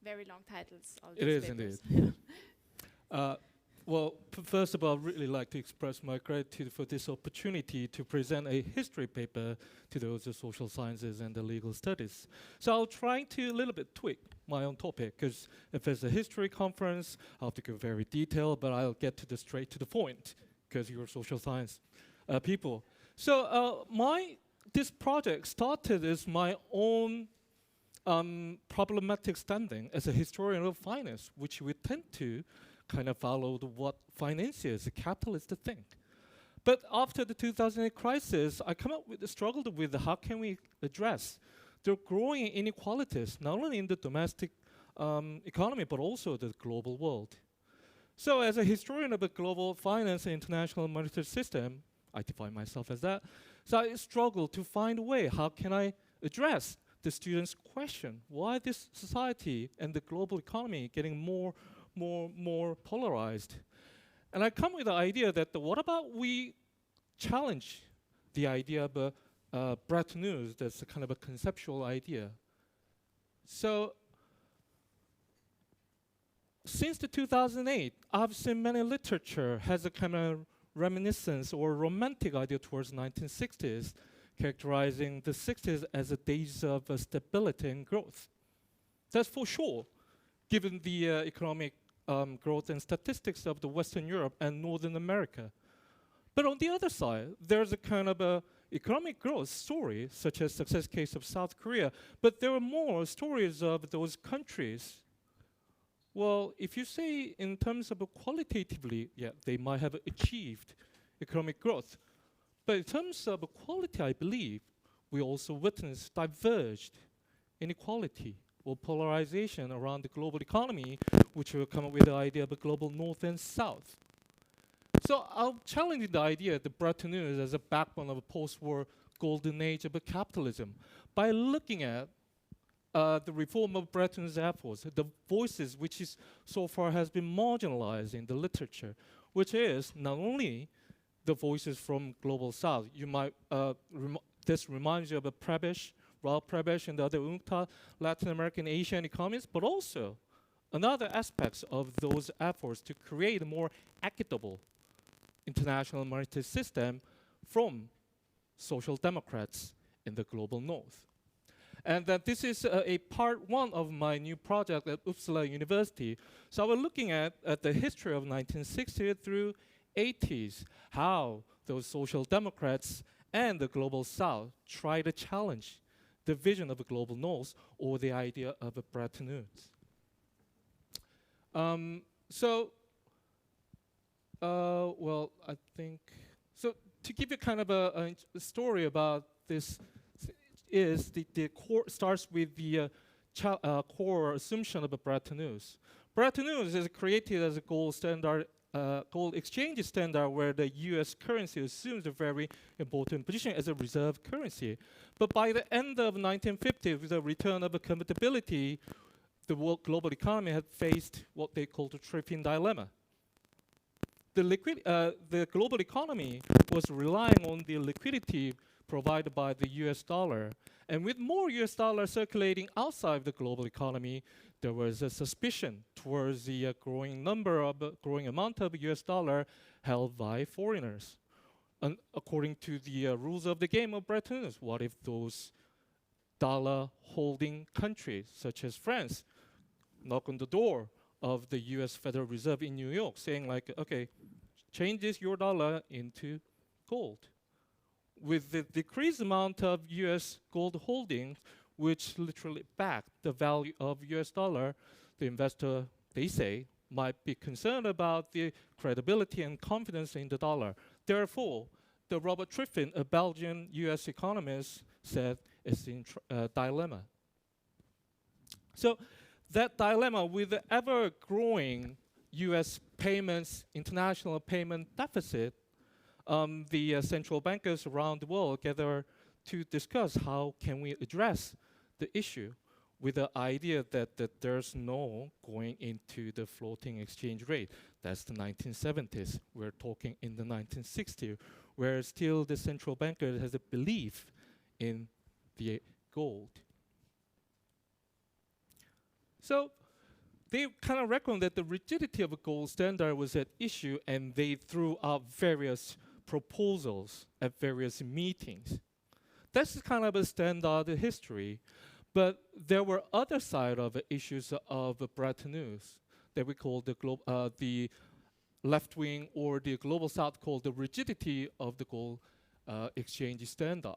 Very long titles, all these It is papers. indeed. Well, first of all, I'd really like to express my gratitude for this opportunity to present a history paper to those of social sciences and the legal studies. So I'll try to a little bit tweak my own topic, because if it's a history conference, I'll have to go very detailed, but I'll get straight to the point, because you're social science people. So this project started as my own problematic standing as a historian of finance, which we tend to kind of follow what financiers, capitalists think. But after the 2008 crisis, I struggled with how can we address the growing inequalities, not only in the domestic economy, but also the global world. So as a historian of the global finance and international monetary system, I define myself as that, so I struggled to find a way, how can I address the students' question, why this society and the global economy getting more polarized. And I come with the idea that what about we challenge the idea of Bretton Woods, that's a kind of a conceptual idea. So since the 2008, I've seen many literature has a kind of reminiscence or romantic idea towards 1960s, characterizing the 60s as a days of stability and growth. That's for sure, given the economic growth and statistics of the Western Europe and Northern America. But on the other side, there's a kind of a economic growth story, such as success case of South Korea, but there are more stories of those countries. Well, if you say in terms of qualitatively, yeah, they might have achieved economic growth. But in terms of quality, I believe, we also witness diverged inequality or polarization around the global economy, which will come up with the idea of a global north and south. So I'll challenge the idea that Bretton Woods as a backbone of a post-war golden age of capitalism by looking at the reform of Bretton Woods efforts, the voices which is so far has been marginalized in the literature, which is not only the voices from global south. You might this reminds you of Ralph Prebisch and the other UNCTAD Latin American Asian economists, but also another aspects of those efforts to create a more equitable international monetary system from social democrats in the global north. And that this is a part one of my new project at Uppsala University. So we're looking at the history of 1960 through 80s, how those social democrats and the global south try to challenge the vision of a global north or the idea of a Bretton Woods. Well, I think, so to give you kind of a story about this, is the core starts with the core assumption of a Bretton Woods. Bretton Woods is created as a gold standard, gold exchange standard, where the U.S. currency assumes a very important position as a reserve currency. But by the end of 1950s, with the return of convertibility, the global economy had faced what they call the Triffin dilemma. The global economy was relying on the liquidity provided by the US dollar. And with more US dollar circulating outside the global economy, there was a suspicion towards the growing amount of US dollar held by foreigners. And according to the rules of the game of Bretton Woods, what if those dollar holding countries, such as France, knock on the door of the US Federal Reserve in New York, saying like, okay, change this your dollar into gold. With the decreased amount of US gold holdings, which literally back the value of US dollar, the investor, they say, might be concerned about the credibility and confidence in the dollar. Therefore, the Robert Triffin, a Belgian US economist, said it's in dilemma. So that dilemma with the ever-growing US payments, international payment deficit, the central bankers around the world gather to discuss how can we address the issue with the idea that there's no going into the floating exchange rate. That's the 1970s. We're talking in the 1960s, where still the central banker has a belief in the gold. So they kind of reckoned that the rigidity of a gold standard was at issue, and they threw out various proposals at various meetings. That's kind of a standard history. But there were other side of the issues of Bretton Woods that we call the left wing or the global south called the rigidity of the gold exchange standard.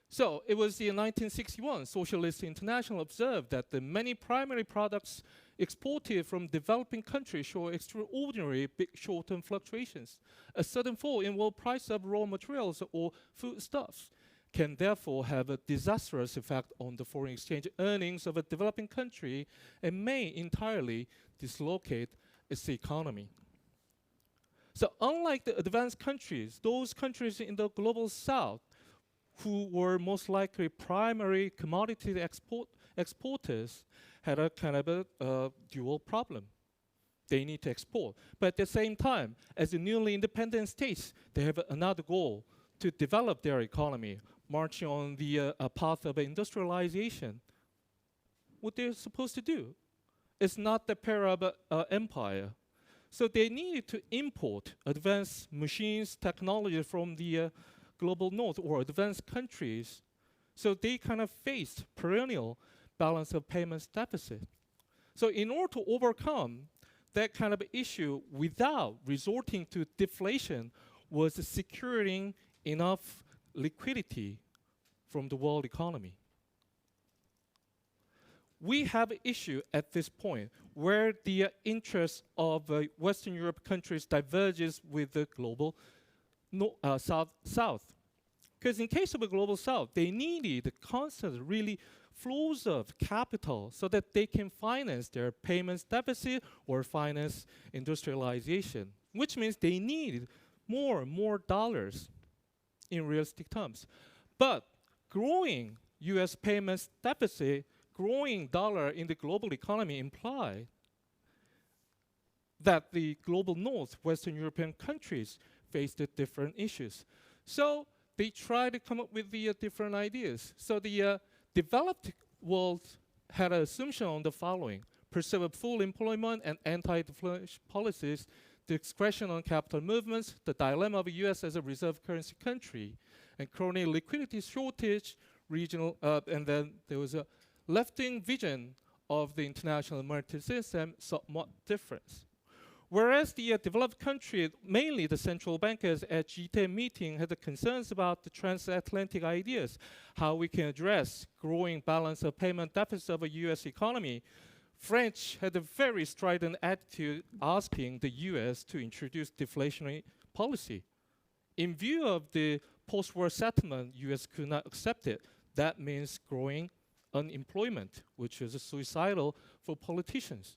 So it was in 1961, Socialist International observed that the many primary products exported from developing countries show extraordinary big short-term fluctuations. A sudden fall in world price of raw materials or foodstuffs can therefore have a disastrous effect on the foreign exchange earnings of a developing country and may entirely dislocate its economy. So unlike the advanced countries, those countries in the global south who were most likely primary commodity exporters had a kind of a dual problem. They need to export. But at the same time, as the newly independent states, they have another goal to develop their economy, marching on the path of industrialization. What they're supposed to do is not the Arab empire. So they needed to import advanced machines, technology from the global north or advanced countries. So they kind of faced perennial balance of payments deficit. So in order to overcome that kind of issue without resorting to deflation was securing enough liquidity from the world economy. We have an issue at this point where the interest of Western Europe countries diverges with the global South. Because in case of the global South, they needed constant really flows of capital so that they can finance their payments deficit or finance industrialization, which means they need more and more dollars in realistic terms. But growing US payments deficit, growing dollar in the global economy imply that the global north, Western European countries faced different issues. So they try to come up with the different ideas. So the developed world had an assumption on the following: pursue full employment and anti-deflation policies, the expression on capital movements, the dilemma of the US as a reserve currency country, and chronic liquidity shortage, regional, and then there was a left-wing vision of the international monetary system, somewhat different. Whereas the developed country, mainly the central bankers at G10 meeting, had the concerns about the transatlantic ideas, how we can address growing balance of payment deficit of a US economy. French had a very strident attitude asking the US to introduce deflationary policy. In view of the post-war settlement, US could not accept it. That means growing unemployment, which is suicidal for politicians.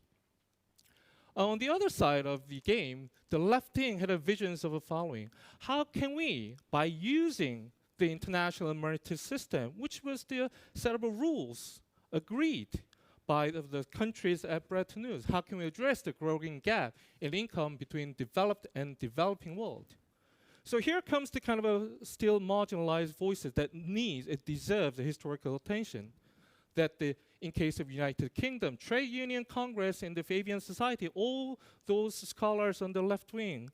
On the other side of the game, the left wing had a visions of the following: how can we, by using the international monetary system, which was the set of rules agreed by the countries at Bretton Woods, how can we address the growing gap in income between developed and developing world? So here comes the kind of a still marginalized voices that deserve the historical attention. That in case of United Kingdom, Trade Union Congress and the Fabian Society, all those scholars on the left wing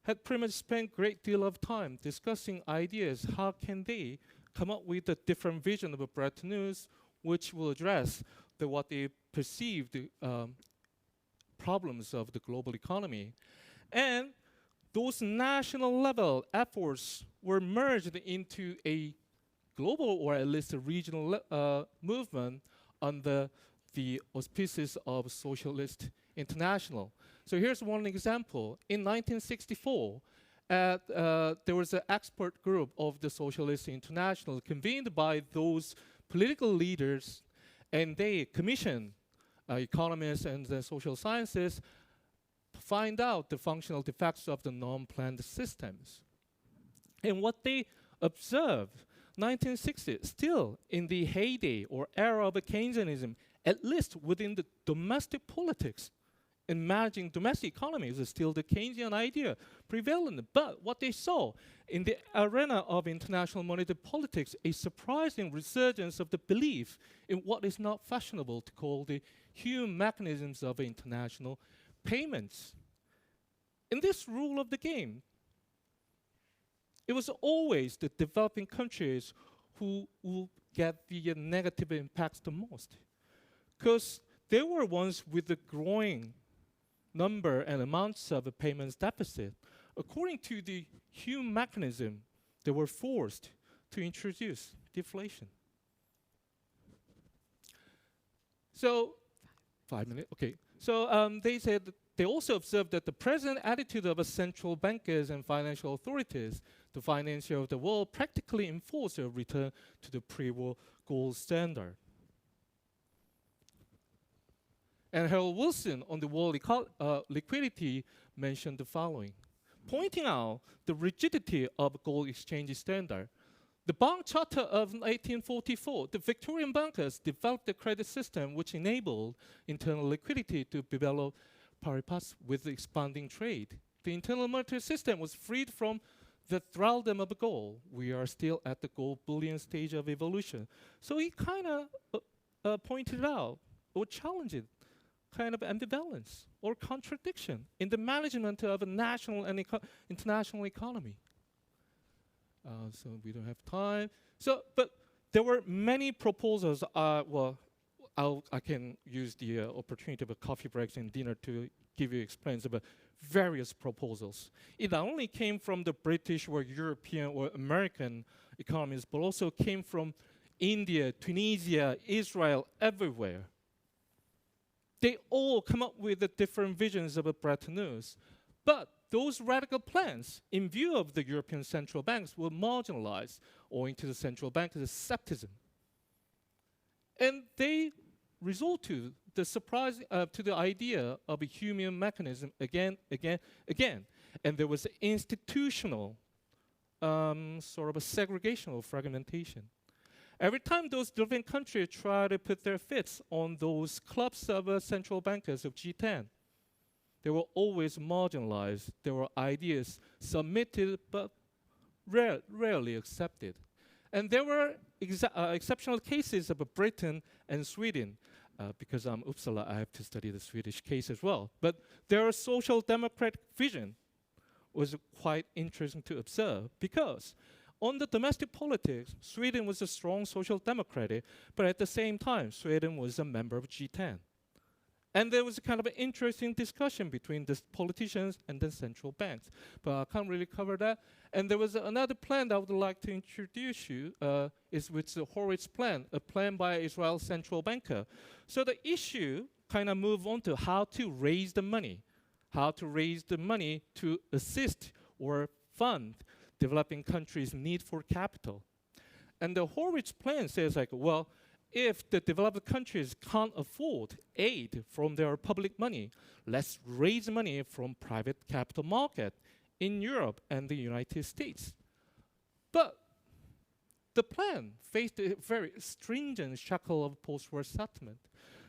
had pretty much spent a great deal of time discussing ideas. How can they come up with a different vision of a Bretton Woods which will address what they perceived problems of the global economy? And those national level efforts were merged into a global or at least a regional movement under the auspices of Socialist International. So here's one example. In 1964, there was an expert group of the Socialist International convened by those political leaders And they commissioned economists and the social sciences to find out the functional defects of the non-planned systems. And what they observed, 1960s, still in the heyday or era of Keynesianism, at least within the domestic politics, in managing domestic economies is still the Keynesian idea prevalent. But what they saw in the arena of international monetary politics, a surprising resurgence of the belief in what is not fashionable to call the human mechanisms of international payments. In this rule of the game, it was always the developing countries who will get the negative impacts the most, because they were ones with the growing number and amounts of a payments deficit. According to the Hume mechanism, they were forced to introduce deflation. So, 5 minutes, okay. So they said that they also observed that the present attitude of central bankers and financial authorities, the financier of the world, practically enforced a return to the pre-war gold standard. And Harold Wilson on the world liquidity mentioned the following, pointing out the rigidity of gold exchange standard. The Bond Charter of 1844, the Victorian bankers developed a credit system which enabled internal liquidity to develop pari passu with the expanding trade. The internal monetary system was freed from the thraldom of gold. We are still at the gold bullion stage of evolution. So he kind of pointed out or challenged it, kind of ambivalence or contradiction in the management of a national and international economy. So we don't have time. So, but there were many proposals. Well, I can use the opportunity of a coffee breaks and dinner to give you explains about various proposals. It not only came from the British or European or American economies, but also came from India, Tunisia, Israel, everywhere. They all come up with the different visions of a Bretton Woods. But those radical plans, in view of the European central banks, were marginalized owing to the central bank's skepticism. And they resort to the surprise, to the idea of a human mechanism again. And there was an institutional sort of a segregational fragmentation. Every time those developing countries try to put their fists on those clubs of central bankers of G10, they were always marginalized. There were ideas submitted but rarely accepted. And there were exceptional cases of Britain and Sweden. Because I'm Uppsala, I have to study the Swedish case as well. But their social democratic vision was quite interesting to observe, because on the domestic politics, Sweden was a strong social democrat, but at the same time, Sweden was a member of G10. And there was a kind of an interesting discussion between the politicians and the central banks. But I can't really cover that. And there was another plan that I would like to introduce you, is with the Horowitz plan, a plan by Israel's central banker. So the issue kind of moved on to how to raise the money to assist or fund developing countries' need for capital. And the Horowitz plan says like, well, if the developed countries can't afford aid from their public money, let's raise money from private capital market in Europe and the United States. But the plan faced a very stringent shackle of post-war settlement.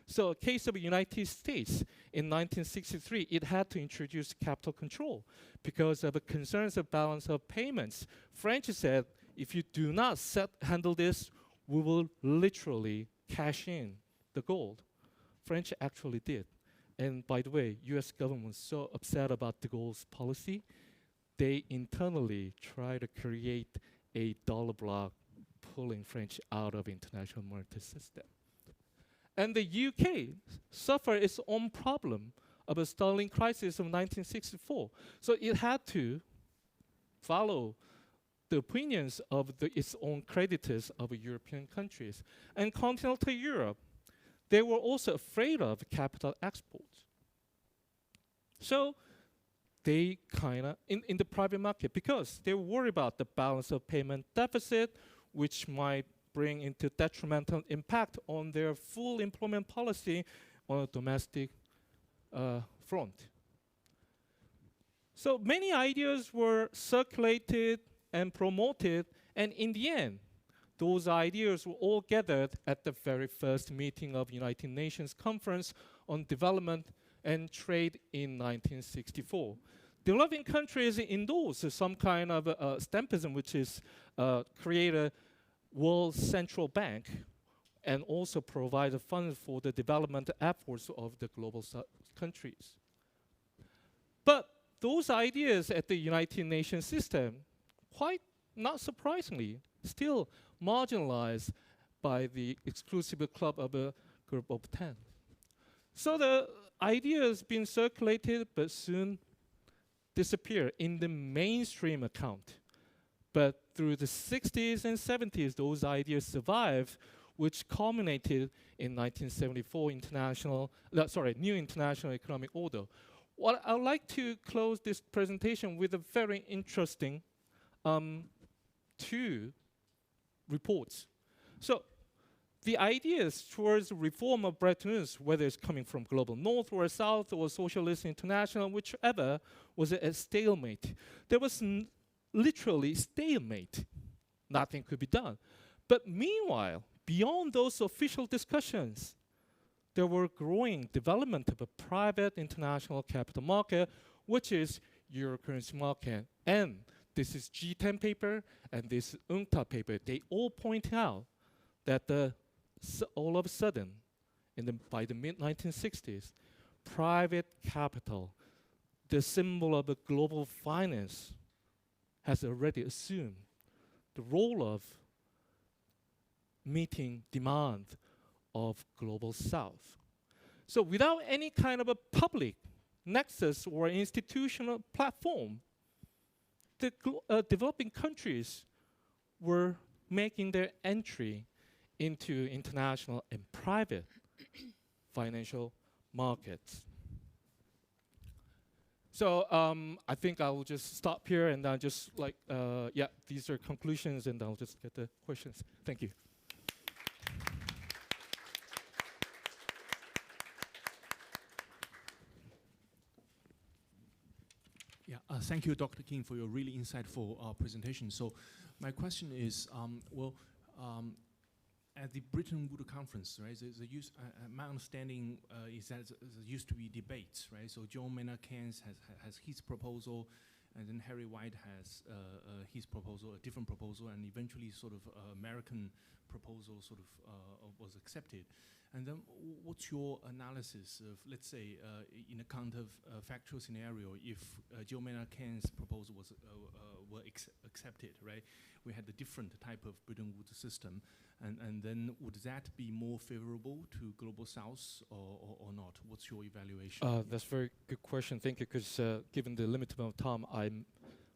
So a case of the United States, in 1963, it had to introduce capital control because of concerns of balance of payments. French said, if you do not handle this, we will literally cash in the gold. French actually did. And by the way, US government was so upset about de Gaulle's policy, they internally tried to create a dollar block pulling French out of international monetary system. And the UK suffered its own problem of a sterling crisis of 1964. So it had to follow the opinions of its own creditors of European countries. And continental Europe, they were also afraid of capital exports. So they kind of, in the private market, because they were worried about the balance of payment deficit, which might bring into detrimental impact on their full employment policy on a domestic front. So many ideas were circulated and promoted, and in the end, those ideas were all gathered at the very first meeting of United Nations Conference on Development and Trade in 1964. Developing countries endorse some kind of stampism, which is create a world central bank and also provide funds for the development efforts of the global countries. But those ideas at the United Nations system, quite not surprisingly, still marginalized by the exclusive club of a group of 10. So the ideas being circulated but soon disappear in the mainstream account. But through the 60s and 70s, those ideas survived, which culminated in 1974 New International Economic Order. Well, I'd like to close this presentation with a very interesting two reports. So the ideas towards reform of Bretton Woods, whether it's coming from Global North or South or Socialist International, whichever, was a stalemate. There was literally stalemate. Nothing could be done. But meanwhile, beyond those official discussions, there were growing development of a private international capital market, which is Euro currency market. And this is G10 paper and this UNCTAD paper. They all point out that all of a sudden, by the mid-1960s, private capital, the symbol of a global finance, has already assumed the role of meeting demand of global South. So without any kind of a public nexus or institutional platform, the developing countries were making their entry into international and private financial markets. So I think I will just stop here and I'll just these are conclusions and I'll just get the questions. Thank you. Yeah, thank you, Dr. King, for your really insightful presentation. So my question is, at the Bretton Woods conference, right? My understanding is that there used to be debates, right? So John Maynard Keynes has his proposal, and then Harry White has his proposal, a different proposal, and eventually sort of American proposal sort of was accepted. And then what's your analysis of, let's say, in a counterfactual scenario, if John Maynard Keynes' proposal was were accepted, right? We had a different type of Bretton Woods system, and then would that be more favorable to Global South or not? What's your evaluation? That's a very good question. Thank you, because given the limited amount of time, I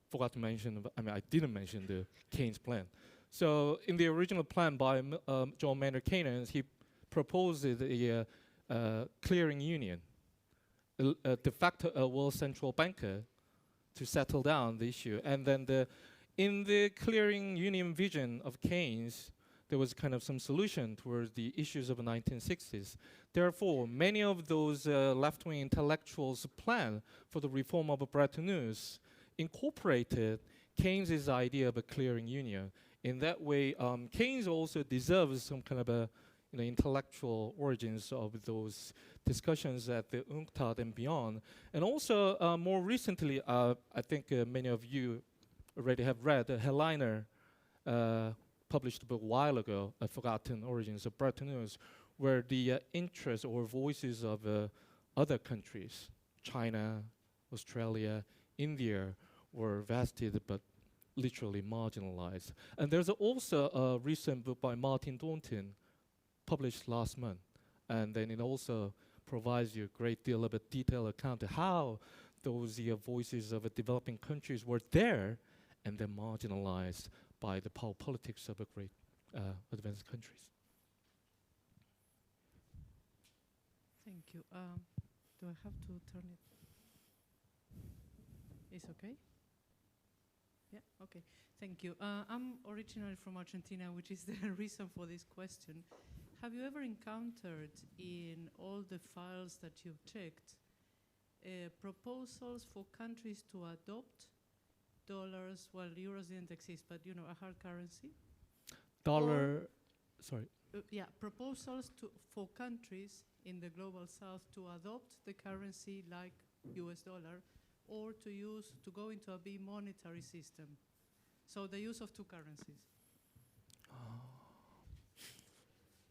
forgot to mention, I didn't mention the Keynes plan. So in the original plan by John Maynard Keynes, he proposed a clearing union, de facto a world central banker to settle down the issue. And then in the clearing union vision of Keynes, there was kind of some solution towards the issues of the 1960s. Therefore, many of those left-wing intellectuals' plan for the reform of Bretton Woods incorporated Keynes' idea of a clearing union. In that way, Keynes also deserves some kind of a intellectual origins of those discussions at the UNCTAD and beyond. And also, more recently, I think many of you already have read Helleiner published a book a while ago, Forgotten Origins of Bretton Woods, where the interests or voices of other countries, China, Australia, India, were vested but literally marginalized. And there's also a recent book by Martin Thornton, published last month, and then it also provides you a great deal of a detailed account of how those voices of developing countries were there and then marginalized by the power politics of great advanced countries. Thank you. Do I have to turn it? It's okay? Yeah, okay, thank you. I'm originally from Argentina, which is the reason for this question. Have you ever encountered in all the files that you've checked proposals for countries to adopt dollars, well, euros didn't exist, but you know, a hard currency? Dollar, sorry. Yeah, proposals for countries in the global south to adopt the currency like US dollar, or to go into a bi-monetary system. So the use of two currencies.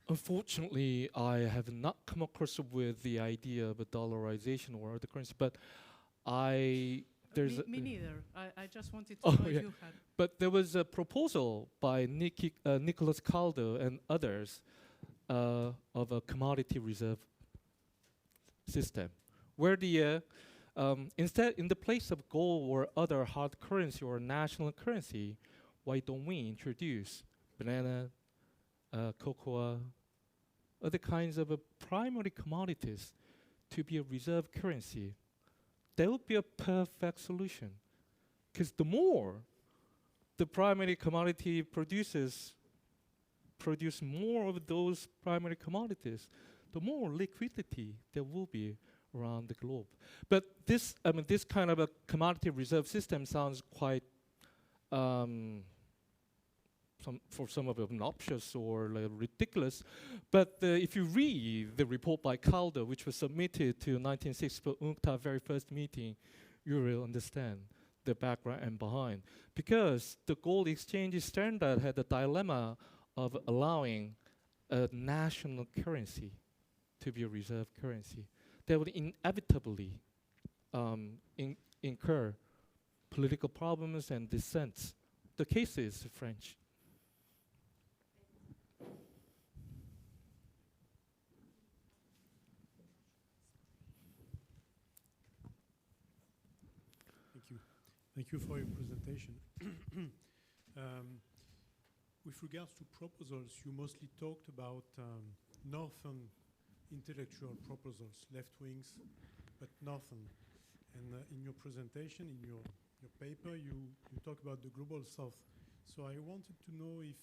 Unfortunately, I have not come across with the idea of a dollarization or the currency, but Me neither. I just wanted to know if you had. But there was a proposal by Nicholas Caldo and others of a commodity reserve system, where the instead, in the place of gold or other hard currency or national currency, why don't we introduce banana, cocoa, other kinds of primary commodities to be a reserve currency? That would be a perfect solution. Because the more the primary commodity producers produce more of those primary commodities, the more liquidity there will be around the globe. But this kind of a commodity reserve system sounds quite, for some of it, obnoxious or like ridiculous. But if you read the report by Caldo, which was submitted to 1960 UNCTAD very first meeting, you will understand the background and behind. Because the gold exchange standard had the dilemma of allowing a national currency to be a reserve currency. That would inevitably incur political problems and dissents. The case is French. Thank you. Thank you for your presentation. With regards to proposals, you mostly talked about northern intellectual proposals, left wings, but northern. And in your presentation, in your paper, you talk about the global south. So I wanted to know if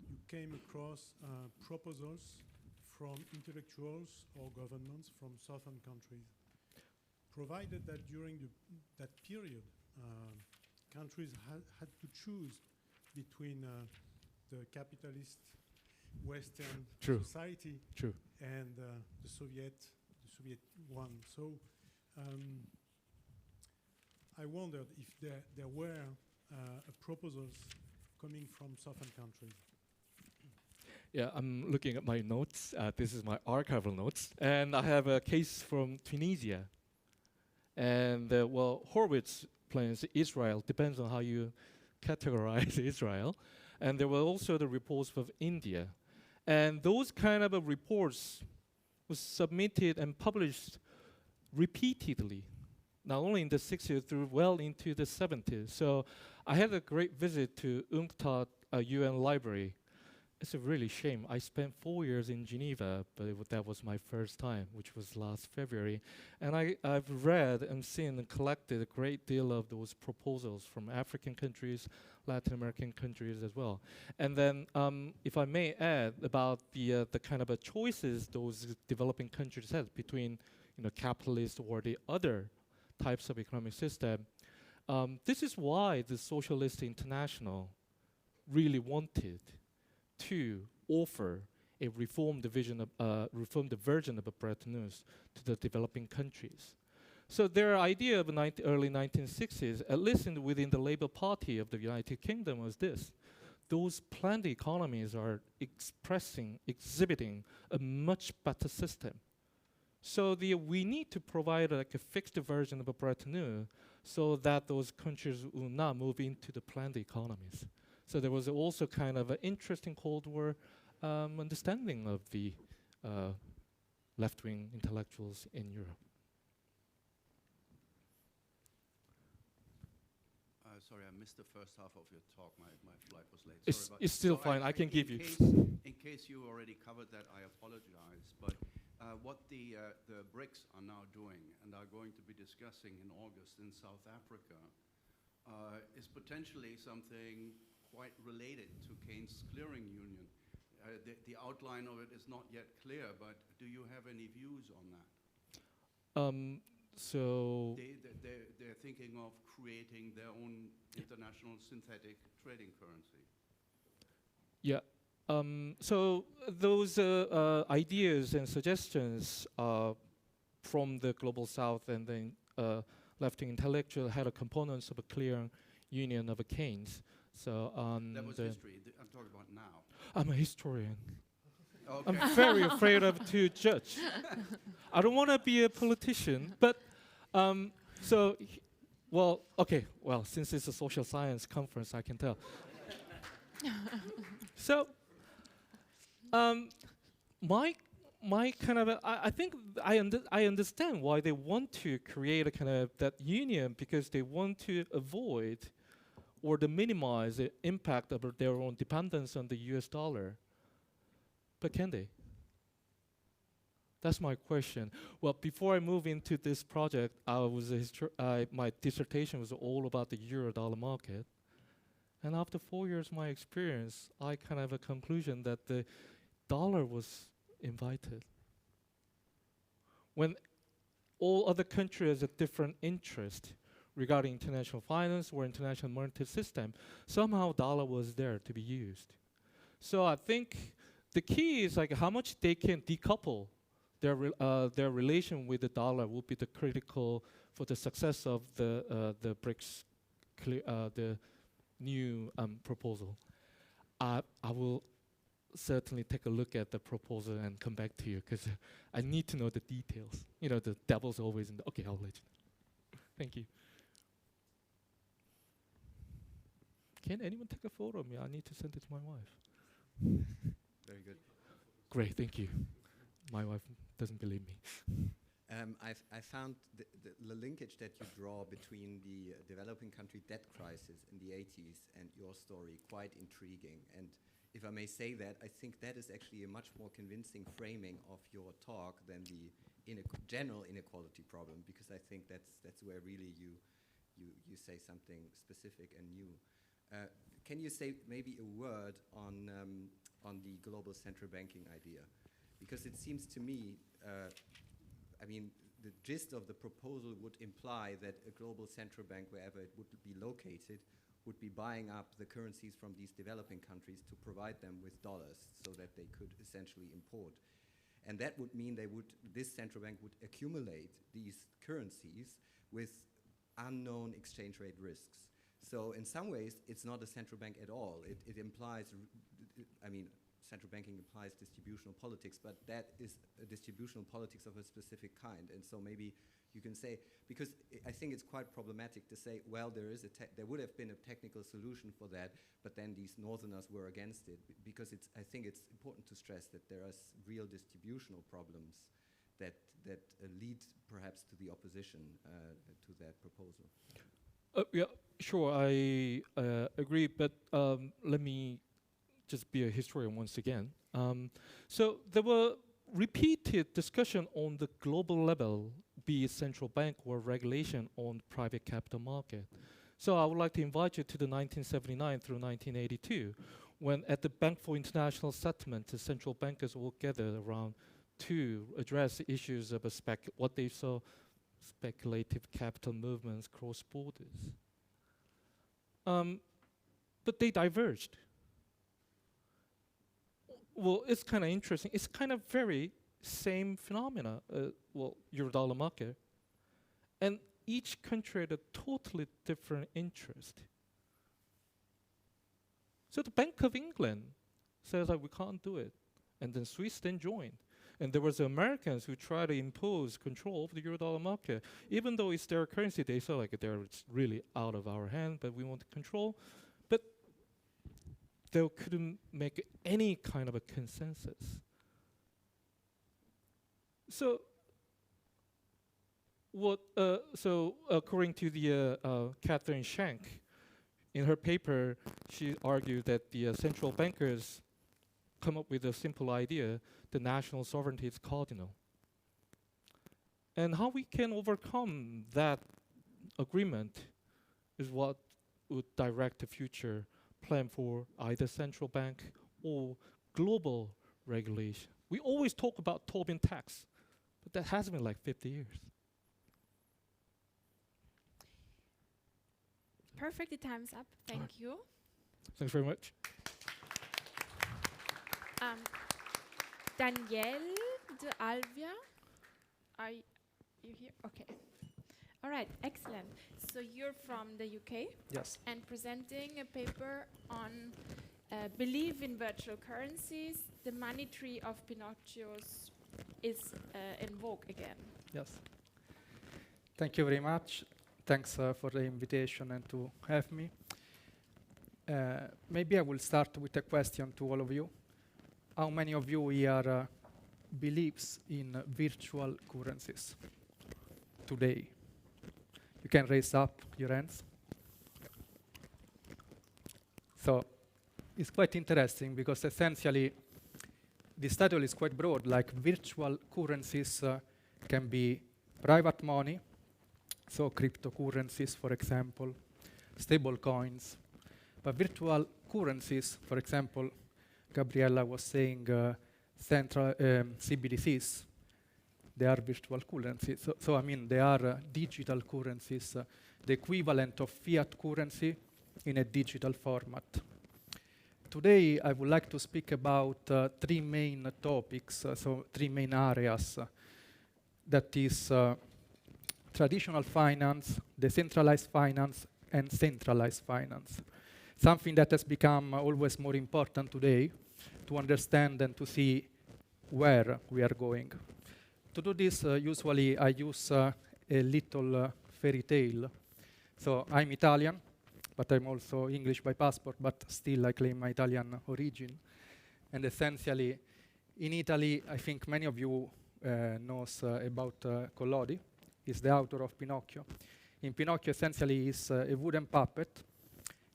you came across proposals from intellectuals or governments from southern countries, provided that during that period, countries had to choose between the capitalist Western society and the Soviet one. So I wondered if there were proposals coming from southern countries. Yeah, I'm looking at my notes. This is my archival notes. And I have a case from Tunisia. And, well, Horowitz plans Israel, depends on how you categorize Israel. And there were also the reports of India. And those kind of reports was submitted and published repeatedly, not only in the 60s, through well into the 70s. So I had a great visit to UNCTAD UN library. It's a really shame. I spent 4 years in Geneva, but that was my first time, which was last February. And I've read and seen and collected a great deal of those proposals from African countries, Latin American countries as well. And then, if I may add about the kind of choices those developing countries had between, capitalist or the other types of economic system, this is why the Socialist International really wanted to offer a reformed version of a Bretton Woods to the developing countries. So their idea of the early 1960s, at least within the Labour Party of the United Kingdom, was this: those planned economies are exhibiting a much better system. So we need to provide like a fixed version of a Bretton Woods so that those countries will not move into the planned economies. So there was also kind of an interesting Cold War understanding of the left-wing intellectuals in Europe. Sorry, I missed the first half of your talk. My flight was late. It's still fine. I can give you. In case you already covered that, I apologize. But what the BRICS are now doing and are going to be discussing in August in South Africa is is potentially something quite related to Keynes' clearing union. The outline of it is not yet clear, but do you have any views on that? So They're thinking of creating their own international synthetic trading currency. yeah. So those ideas and suggestions from the global south and then left-wing intellectual had a components of a clear union of a Keynes. So that was history. I'm talking about now. I'm a historian. Okay. I'm very afraid of to judge. I don't want to be a politician, but well, since it's a social science conference, I can tell. So, my kind of I think I understand why they want to create a kind of that union, because they want to avoid or to minimize the impact of their own dependence on the US dollar. But can they? That's my question. Well, before I move into this project, my dissertation was all about the euro-dollar market. And after 4 years of my experience, I kind of have a conclusion that the dollar was invited. When all other countries have different interest regarding international finance or international monetary system, somehow dollar was there to be used. So I think the key is like how much they can decouple their relation with the dollar will be the critical for the success of the BRICS, the new proposal. I will certainly take a look at the proposal and come back to you, because I need to know the details. You know, the devil's always in the, okay, I'll let you know. Thank you. Can anyone take a photo of me? I need to send it to my wife. Very good. Great, thank you. My wife doesn't believe me. I found the linkage that you draw between the developing country debt crisis in the 80s and your story quite intriguing. And if I may say that, I think that is actually a much more convincing framing of your talk than the general inequality problem, because I think that's where really you say something specific and new. Can you say maybe a word on the global central banking idea? Because it seems to me, I mean, the gist of the proposal would imply that a global central bank, wherever it would be located, would be buying up the currencies from these developing countries to provide them with dollars so that they could essentially import. And that would mean this central bank would accumulate these currencies with unknown exchange rate risks. So in some ways, it's not a central bank at all. It implies, I mean, central banking implies distributional politics, but that is a distributional politics of a specific kind. And so maybe you can say, because I think it's quite problematic to say, well, there would have been a technical solution for that, but then these northerners were against it, because I think it's important to stress that there are real distributional problems that lead perhaps to the opposition to that proposal. Yeah, sure, I agree, but let me just be a historian once again. So there were repeated discussion on the global level, be it central bank or regulation on private capital market. So I would like to invite you to the 1979 through 1982, when at the Bank for International Settlement, the central bankers all gathered around to address the issues of what they saw speculative capital movements cross borders. But they diverged. Well, it's kind of interesting. It's kind of very same phenomena, euro-dollar market. And each country had a totally different interest. So the Bank of England says that we can't do it. And then Swiss then joined. And there was Americans who tried to impose control of the euro-dollar market. Even though it's their currency, they saw like it's really out of our hand, but we want to control. But they couldn't make any kind of a consensus. So according to the Catherine Shank, in her paper, she argued that the central bankers come up with a simple idea: the national sovereignty is cardinal. And how we can overcome that agreement is what would direct the future plan for either central bank or global regulation? We always talk about Tobin tax, but that has been like 50 years. Perfectly, time's up. Thank you. Thanks very much. Danielle de Alvia, are you here? Okay. All right, excellent. So you're from the UK? Yes. And presenting a paper on belief in virtual currencies. The money tree of Pinocchio's is in vogue again. Yes. Thank you very much. Thanks for the invitation and to have me. Maybe I will start with a question to all of you. How many of you here believes in virtual currencies today? You can raise up your hands. So it's quite interesting because essentially this title is quite broad, like virtual currencies can be private money, so cryptocurrencies, for example, stable coins. But virtual currencies, for example, Gabriella was saying central CBDCs, they are virtual currencies. So I mean, they are digital currencies, the equivalent of fiat currency in a digital format. Today, I would like to speak about three main topics, so three main areas. That is traditional finance, decentralized finance, and centralized finance. Something that has become always more important today to understand and to see where we are going. To do this, usually I use a little fairy tale. So I'm Italian, but I'm also English by passport, but still I claim my Italian origin. And essentially, in Italy, I think many of you knows about Collodi. He's the author of Pinocchio. In Pinocchio, essentially, is a wooden puppet,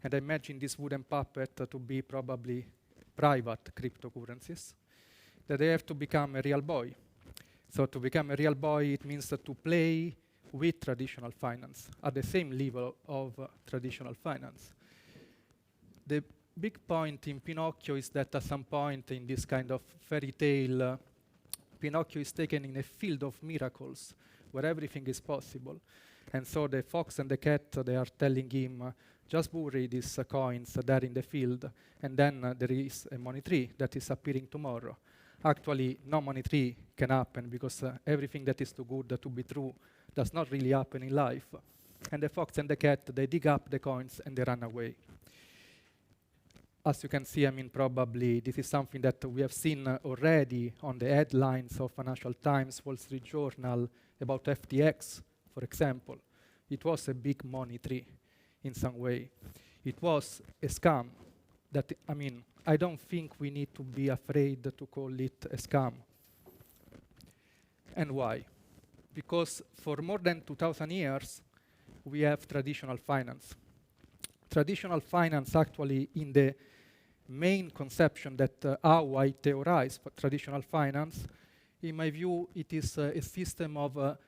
and I imagine this wooden puppet to be probably private cryptocurrencies, that they have to become a real boy. So to become a real boy, it means to play with traditional finance at the same level of traditional finance. The big point in Pinocchio is that at some point in this kind of fairy tale, Pinocchio is taken in a field of miracles where everything is possible. And so the fox and the cat, they are telling him, just bury these coins there in the field, and then there is a money tree that is appearing tomorrow. Actually, no money tree can happen because everything that is too good to be true does not really happen in life. And the fox and the cat, they dig up the coins and they run away. As you can see, I mean, probably this is something that we have seen already on the headlines of Financial Times, Wall Street Journal, about FTX, for example. It was a big money tree in some way. It was a scam that, I mean, I don't think we need to be afraid to call it a scam. And why? Because for more than 2,000 years, we have traditional finance. Traditional finance actually in the main conception that how I theorize for traditional finance, in my view, it is a system of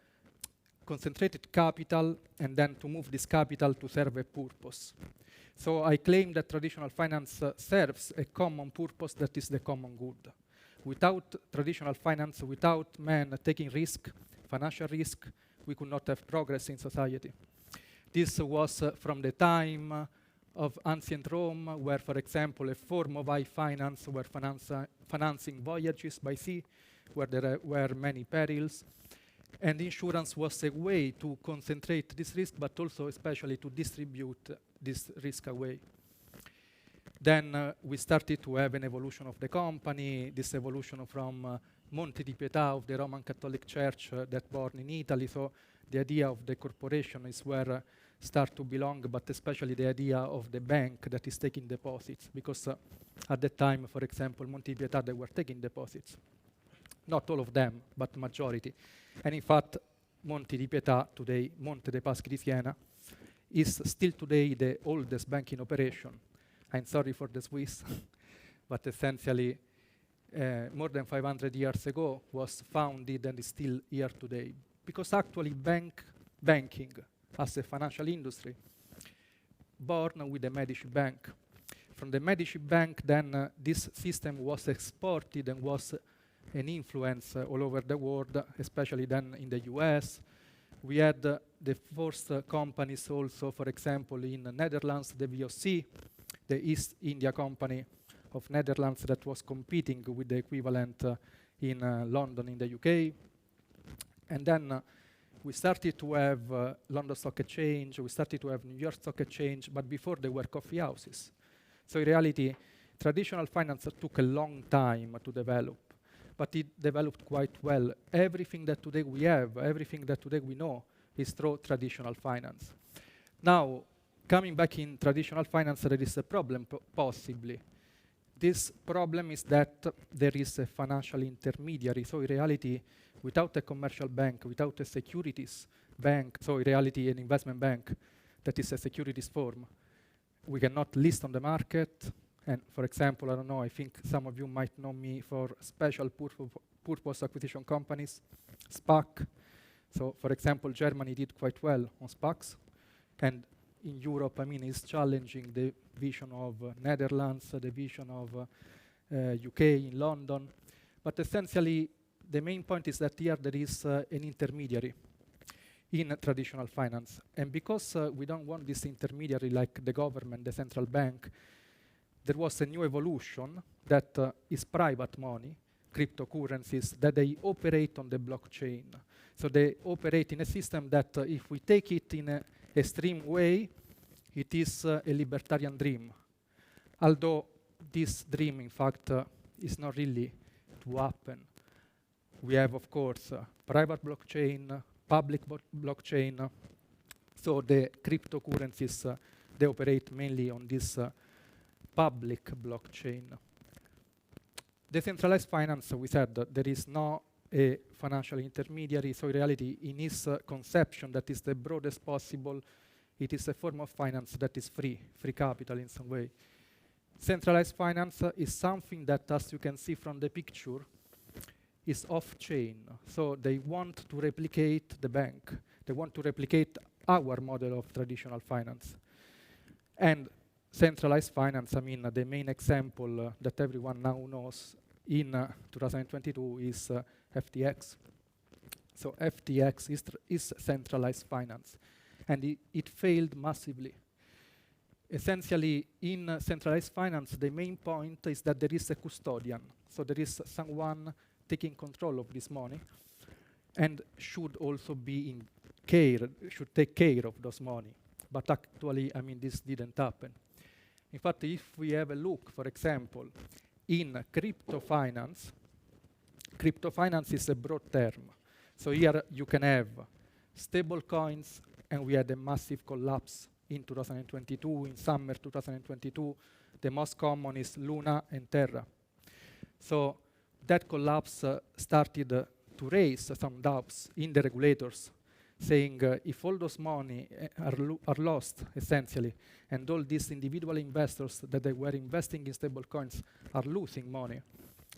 concentrated capital and then to move this capital to serve a purpose. So I claim that traditional finance serves a common purpose that is the common good. Without traditional finance, without man taking risk, financial risk, we could not have progress in society. This was from the time of ancient Rome, where, for example, a form of high finance were financing voyages by sea, where there were many perils. And insurance was a way to concentrate this risk, but also especially to distribute this risk away. Then we started to have an evolution of the company, this evolution from Monte di Pietà of the Roman Catholic Church that born in Italy. So the idea of the corporation is where start to belong, but especially the idea of the bank that is taking deposits, because at that time, for example, Monte di Pietà, they were taking deposits. Not all of them, but majority. And in fact, Monte di Pietà today, Monte dei Paschi di Siena, is still today the oldest bank in operation. I'm sorry for the Swiss, but essentially more than 500 years ago was founded and is still here today. Because actually banking as a financial industry born with the Medici Bank. From the Medici Bank, then this system was exported and was an influence all over the world, especially then in the US. We had the first companies also, for example, in the Netherlands, the VOC, the East India Company of Netherlands that was competing with the equivalent in London in the UK. And then we started to have London Stock Exchange, we started to have New York Stock Exchange, but before they were coffee houses. So in reality, traditional finance took a long time to develop, but it developed quite well. Everything that today we have, everything that today we know is through traditional finance. Now, coming back in traditional finance, there is a problem, possibly. This problem is that there is a financial intermediary. So in reality, without a commercial bank, without a securities bank, so in reality an investment bank that is a securities firm, we cannot list on the market. And for example, I don't know, I think some of you might know me for special purpose acquisition companies, SPAC. So for example, Germany did quite well on SPACs. And in Europe, I mean, it's challenging the vision of Netherlands, the vision of UK in London. But essentially, the main point is that here there is an intermediary in traditional finance. And because we don't want this intermediary like the government, the central bank, there was a new evolution that is private money, cryptocurrencies, that they operate on the blockchain. So they operate in a system that if we take it in an extreme way, it is a libertarian dream. Although this dream, in fact, is not really to happen. We have, of course, private blockchain, public blockchain. So the cryptocurrencies, they operate mainly on this public blockchain. Decentralized finance, we said that there is no a financial intermediary. So in reality, in its conception, that is the broadest possible, it is a form of finance that is free capital in some way. Centralized finance is something that, as you can see from the picture, is off-chain. So they want to replicate the bank. They want to replicate our model of traditional finance. And centralized finance, I mean, the main example that everyone now knows in 2022 is FTX. So FTX is centralized finance. And it failed massively. Essentially, in centralized finance, the main point is that there is a custodian. So there is someone taking control of this money and should also be in care, should take care of those money. But actually, I mean, this didn't happen. In fact, if we have a look, for example, in crypto finance is a broad term. So here you can have stable coins, and we had a massive collapse in 2022, in summer 2022. The most common is Luna and Terra. So that collapse started to raise some doubts in the regulators, saying if all those money are lost, essentially, and all these individual investors that they were investing in stable coins are losing money,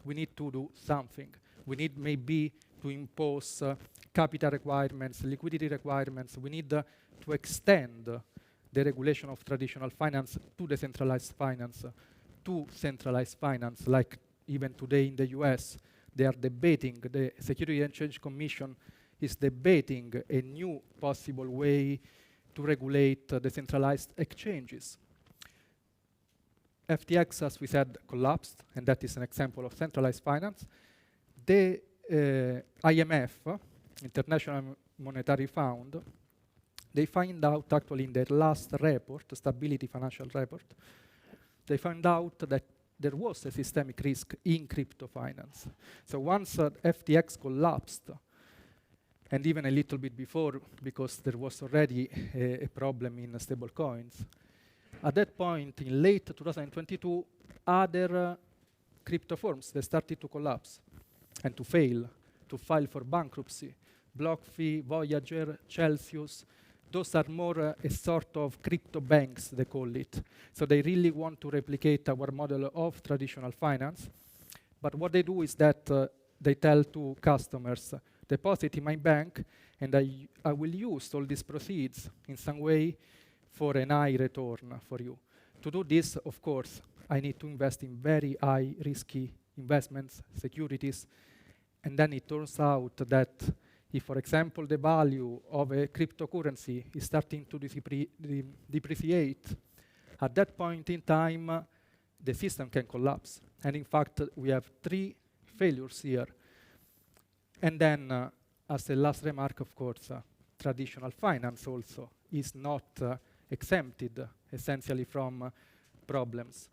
we need to do something. We need maybe to impose capital requirements, liquidity requirements. We need to extend the regulation of traditional finance to decentralized finance, to centralized finance, like even today in the US, they are debating, the Securities and Exchange Commission is debating a new possible way to regulate decentralized exchanges. FTX, as we said, collapsed, and that is an example of centralized finance. The IMF, International Monetary Fund, they find out actually in their last report, the Stability Financial Report, they found out that there was a systemic risk in crypto finance. So once FTX collapsed, and even a little bit before, because there was already a problem in stable coins, at that point, in late 2022, other crypto firms, they started to collapse and to fail, to file for bankruptcy. BlockFi, Voyager, Celsius, those are more a sort of crypto banks, they call it. So they really want to replicate our model of traditional finance. But what they do is that they tell to customers, deposit in my bank, and I will use all these proceeds in some way for an high return for you. To do this, of course, I need to invest in very high risky investments, securities, and then it turns out that if, for example, the value of a cryptocurrency is starting to depreciate, at that point in time, the system can collapse. And in fact, we have 3 failures here. And then, as a last remark, of course, traditional finance also is not exempted, essentially, from problems.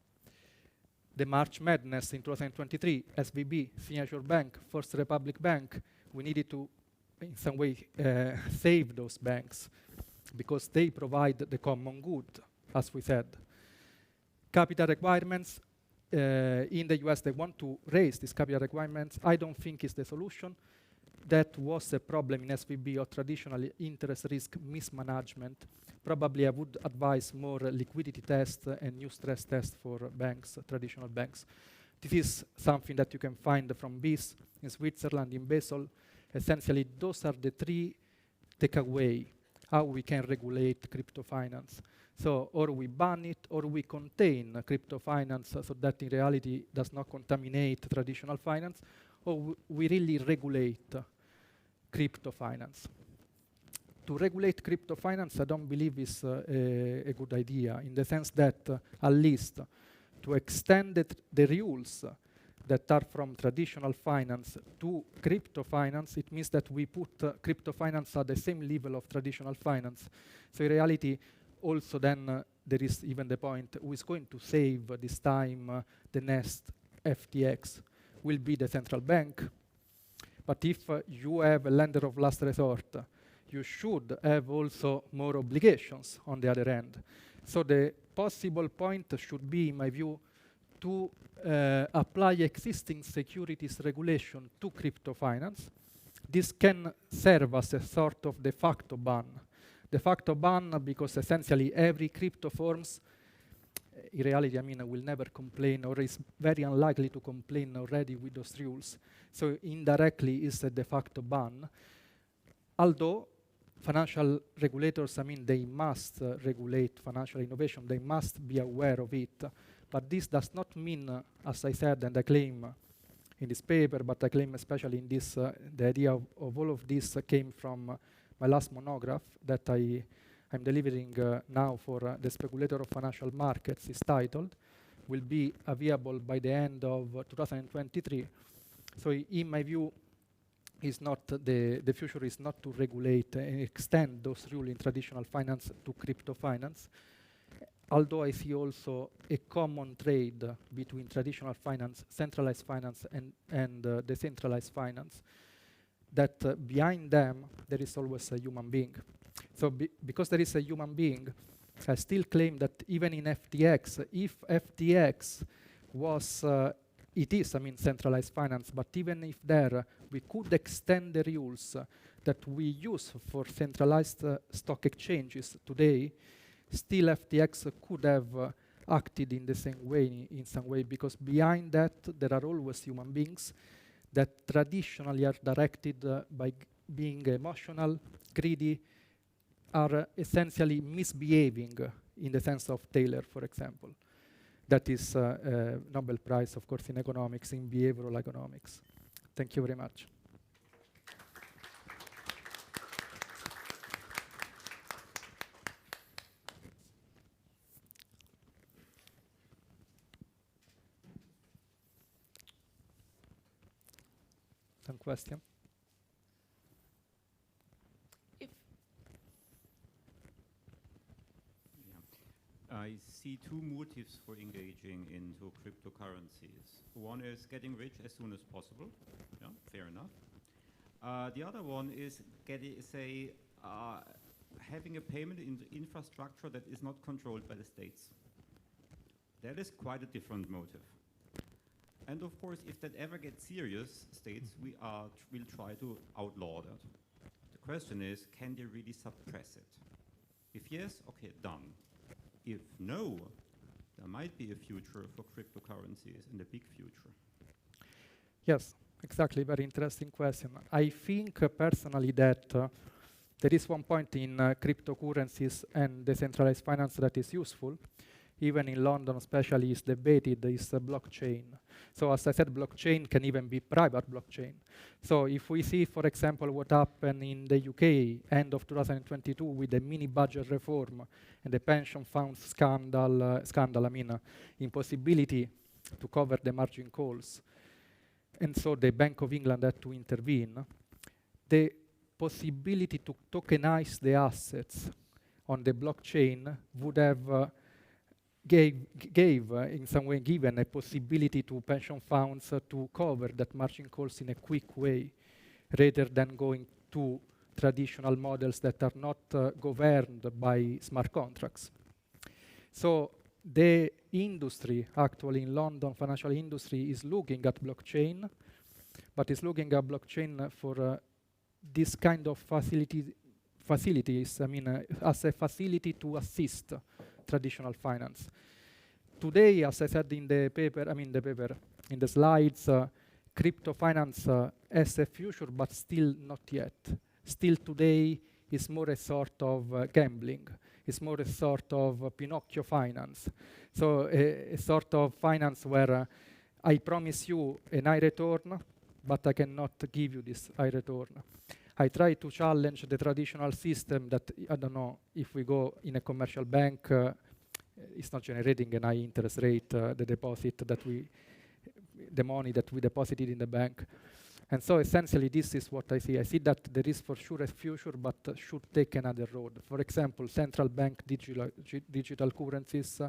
The March Madness in 2023, SVB, Signature Bank, First Republic Bank, we needed to, in some way, save those banks because they provide the common good, as we said. Capital requirements, in the US, they want to raise these capital requirements. I don't think it's the solution. That was a problem in SVB or traditional interest risk mismanagement. Probably I would advise more liquidity tests and new stress tests for banks, traditional banks. This is something that you can find from BIS in Switzerland, in Basel. Essentially, those are the 3 takeaways how we can regulate crypto finance. So, or we ban it, or we contain crypto finance so that in reality does not contaminate traditional finance, or we really regulate crypto finance. To regulate crypto finance, I don't believe is a good idea, in the sense that at least to extend the rules that are from traditional finance to crypto finance, it means that we put crypto finance at the same level of traditional finance. So in reality, also then there is even the point, who is going to save this time the next FTX? Will be the central bank. But if you have a lender of last resort, you should have also more obligations on the other end. So the possible point should be, in my view, to apply existing securities regulation to crypto finance. This can serve as a sort of de facto ban. De facto ban because essentially every crypto forms, in reality, I mean, will never complain or is very unlikely to complain already with those rules. So indirectly is a de facto ban. Although financial regulators, I mean, they must regulate financial innovation. They must be aware of it. But this does not mean, as I said, and I claim in this paper, but I claim especially in this, the idea of all of this came from my last monograph that I'm delivering now for the speculator of financial markets. Is titled, will be available by the end of 2023. So in my view, is not the future is not to regulate and extend those rules in traditional finance to crypto finance. Although I see also a common trade between traditional finance, centralized finance, and decentralized finance, that behind them there is always a human being. So because there is a human being, I still claim that even in FTX, if FTX was, it is, I mean, centralized finance, but even if there, we could extend the rules that we use for centralized stock exchanges today, still FTX could have acted in the same way, in some way, because behind that there are always human beings that traditionally are directed by being emotional, greedy, are essentially misbehaving in the sense of Taylor, for example. That is Nobel Prize, of course, in economics, in behavioral economics. Thank you very much. Some question? I see 2 motives for engaging into cryptocurrencies. One is getting rich as soon as possible. Yeah, fair enough. The other one is having a payment in the infrastructure that is not controlled by the states. That is quite a different motive. And of course, if that ever gets serious, states will try to outlaw that. The question is, can they really suppress it? If yes, okay, done. If no, there might be a future for cryptocurrencies in the big future. Yes, exactly, very interesting question. I think personally that There is one point in cryptocurrencies and decentralized finance that is useful. Even in London, especially, is debated is blockchain. So as I said, blockchain can even be private blockchain. So if we see, for example, what happened in the UK end of 2022 with the mini budget reform and the pension fund scandal, impossibility to cover the margin calls, and so the Bank of England had to intervene, the possibility to tokenize the assets on the blockchain would have gave in some way given a possibility to pension funds to cover that margin calls in a quick way, rather than going to traditional models that are not governed by smart contracts. So the industry, actually in London, financial industry, is looking at blockchain, but is looking at blockchain for this kind of facilities, as a facility to assist traditional finance. Today, as I said in the paper, in the slides, crypto finance has a future, but still not yet. Still today is more a sort of gambling. It's more a sort of Pinocchio finance. So a sort of finance where I promise you a high return, but I cannot give you this high return. I try to challenge the traditional system that, I don't know, if we go in a commercial bank, it's not generating a high interest rate, the money that we deposited in the bank. And so essentially this is what I see. I see that there is for sure a future, but should take another road. For example, central bank digital currencies,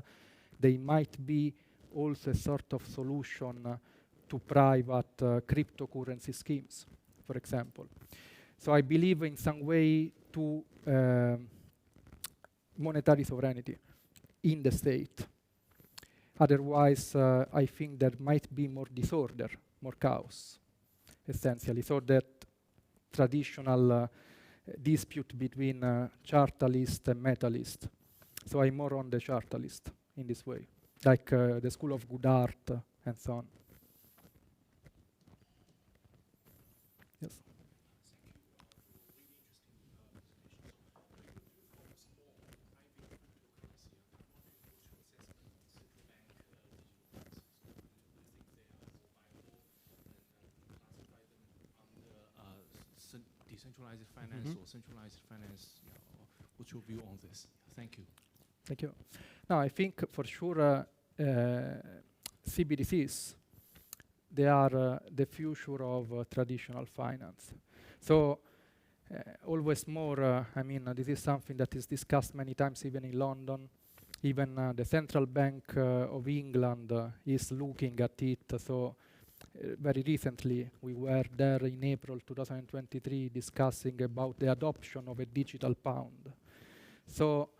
they might be also a sort of solution to private cryptocurrency schemes, for example. So I believe in some way to monetary sovereignty in the state. Otherwise, I think there might be more disorder, more chaos, essentially. So that traditional dispute between chartalist and metalist. So I'm more on the chartalist in this way, like the school of good art and so on. Yes. Decentralized finance or centralized finance, what's your view on this? Thank you. Thank you. No, I think for sure CBDCs, they are the future of traditional finance. So always more, this is something that is discussed many times even in London. Even the Central Bank of England is looking at it. So very recently, we were there in April 2023 discussing about the adoption of a digital pound. So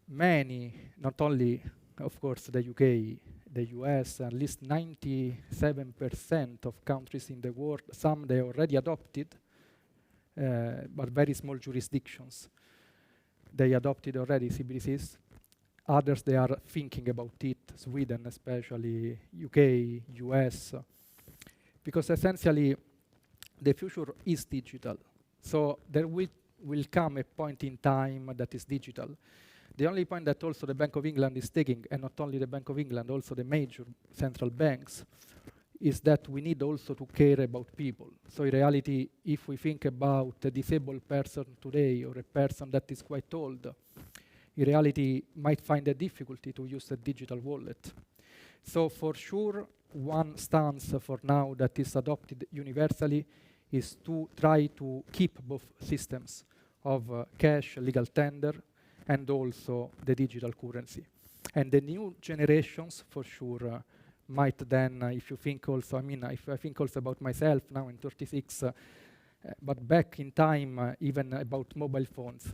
many, not only, of course, the UK, the US, at least 97% of countries in the world, some they already adopted, but very small jurisdictions. They adopted already CBDCs. Others, they are thinking about it, Sweden especially, UK, US, because essentially the future is digital. So there will come a point in time that is digital. The only point that also the Bank of England is taking, and not only the Bank of England, also the major central banks, is that we need also to care about people. So in reality, if we think about a disabled person today or a person that is quite old, in reality might find a difficulty to use a digital wallet. So for sure, one stance for now that is adopted universally is to try to keep both systems of cash, legal tender, and also the digital currency. And the new generations, for sure, might then, if you think also, if I think also about myself now in 36, but back in time, even about mobile phones,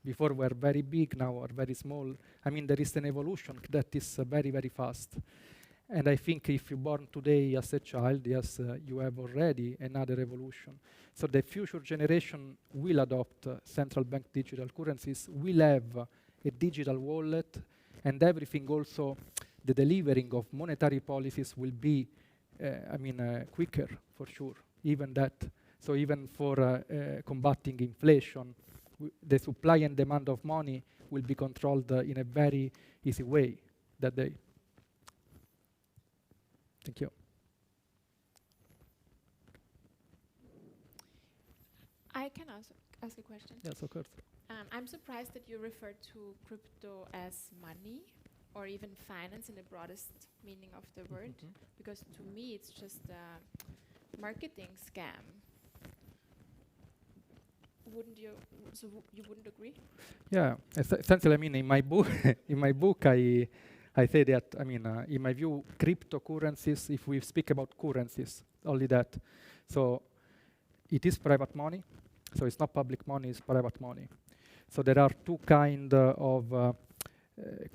before were very big, now are very small. There is an evolution that is very, very fast. And I think if you're born today as a child, yes, you have already another evolution. So the future generation will adopt central bank digital currencies, will have a digital wallet, and everything also, the delivering of monetary policies will be, quicker for sure, even that. So even for combating inflation, the supply and demand of money will be controlled in a very easy way that day. Thank you. I can ask a question. Yes, of course. I'm surprised that you refer to crypto as money or even finance in the broadest meaning of the word, because to me it's just a marketing scam. Wouldn't you? So you wouldn't agree? Yeah, essentially, I mean, in my book, I say that, I mean, in my view, cryptocurrencies, if we speak about currencies, only that. So it is private money. So it's not public money, it's private money. So there are two kind of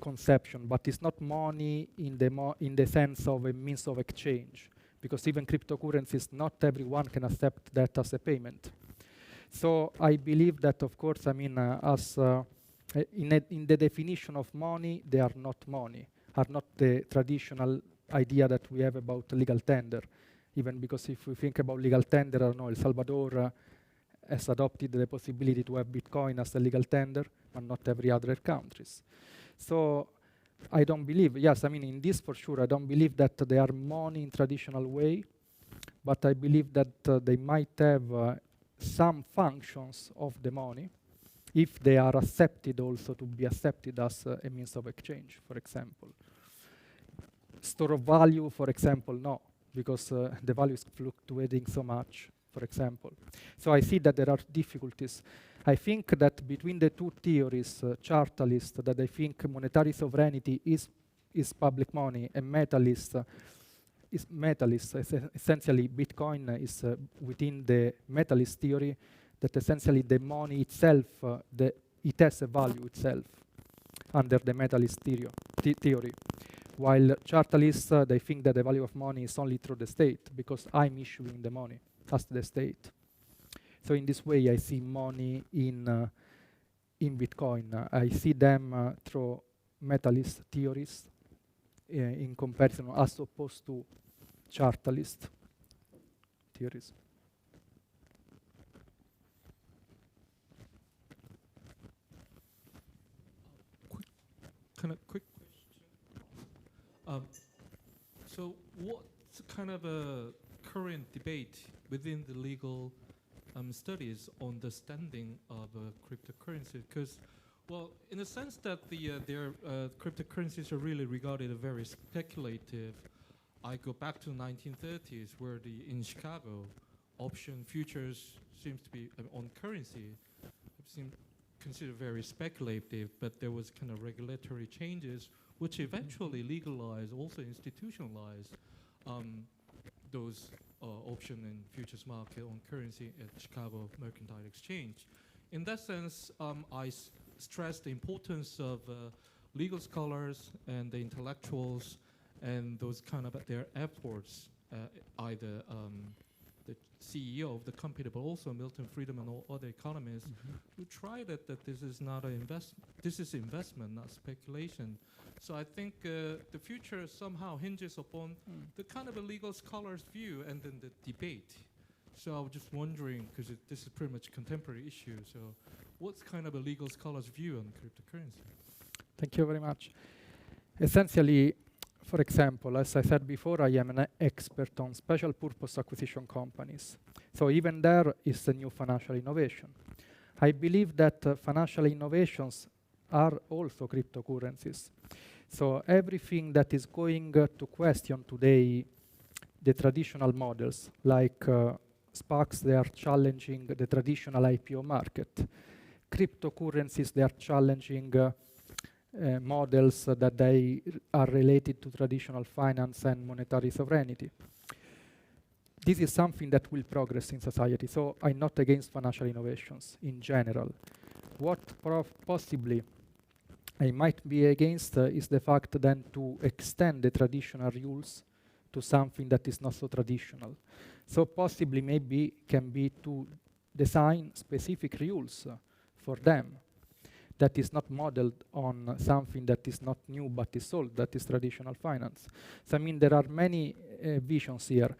conception, but it's not money in the sense of a means of exchange, because even cryptocurrencies, not everyone can accept that as a payment. So I believe that, of course, I mean, in the definition of money, they are not money, are not the traditional idea that we have about legal tender. Even because if we think about legal tender, I don't know, El Salvador has adopted the possibility to have Bitcoin as a legal tender, but not every other countries. So I don't believe, yes, I mean, in this for sure, I don't believe that they are money in traditional way, but I believe that they might have some functions of the money if they are accepted also to be accepted as a means of exchange, for example. Store of value, for example, no, because the value is fluctuating so much, for example. So I see that there are difficulties. I think that between the two theories, chartalist, that I think monetary sovereignty is public money, and metalist is metalist. Essentially, Bitcoin is within the metalist theory, that essentially the money itself, it has a value itself under the metalist theory. While chartalists, they think that the value of money is only through the state, because I'm issuing the money as the state. So in this way, I see money in Bitcoin. I see them through metalist theories in comparison, as opposed to chartalist theories. Kind of quick question. So what's kind of a current debate within the legal studies on the standing of cryptocurrency? Because, well, in the sense that their cryptocurrencies are really regarded as very speculative. I go back to the 1930s, where in Chicago, option futures seems to be on currency seem considered very speculative, but there was kind of regulatory changes which eventually legalized, also institutionalized those option and futures market on currency at Chicago Mercantile Exchange. In that sense, I stress the importance of legal scholars and the intellectuals and those kind of their efforts, either the CEO of the company, but also Milton Friedman and all other economists who try that this is not an this is investment, not speculation. So I think the future somehow hinges upon the kind of a legal scholar's view and then the debate. So I was just wondering, because this is pretty much a contemporary issue, so what's kind of a legal scholar's view on cryptocurrency? Thank you very much. Essentially, for example, as I said before, I am an expert on special purpose acquisition companies. So even there is a new financial innovation. I believe that financial innovations are also cryptocurrencies. So everything that is going to question today the traditional models, like SPACs, they are challenging the traditional IPO market. Cryptocurrencies, they are challenging models that they are related to traditional finance and monetary sovereignty. This is something that will progress in society. So I'm not against financial innovations in general. What possibly I might be against is the fact then to extend the traditional rules to something that is not so traditional. So possibly maybe can be to design specific rules for them that is not modeled on something that is not new but is old, that is traditional finance. So I mean, there are many visions here.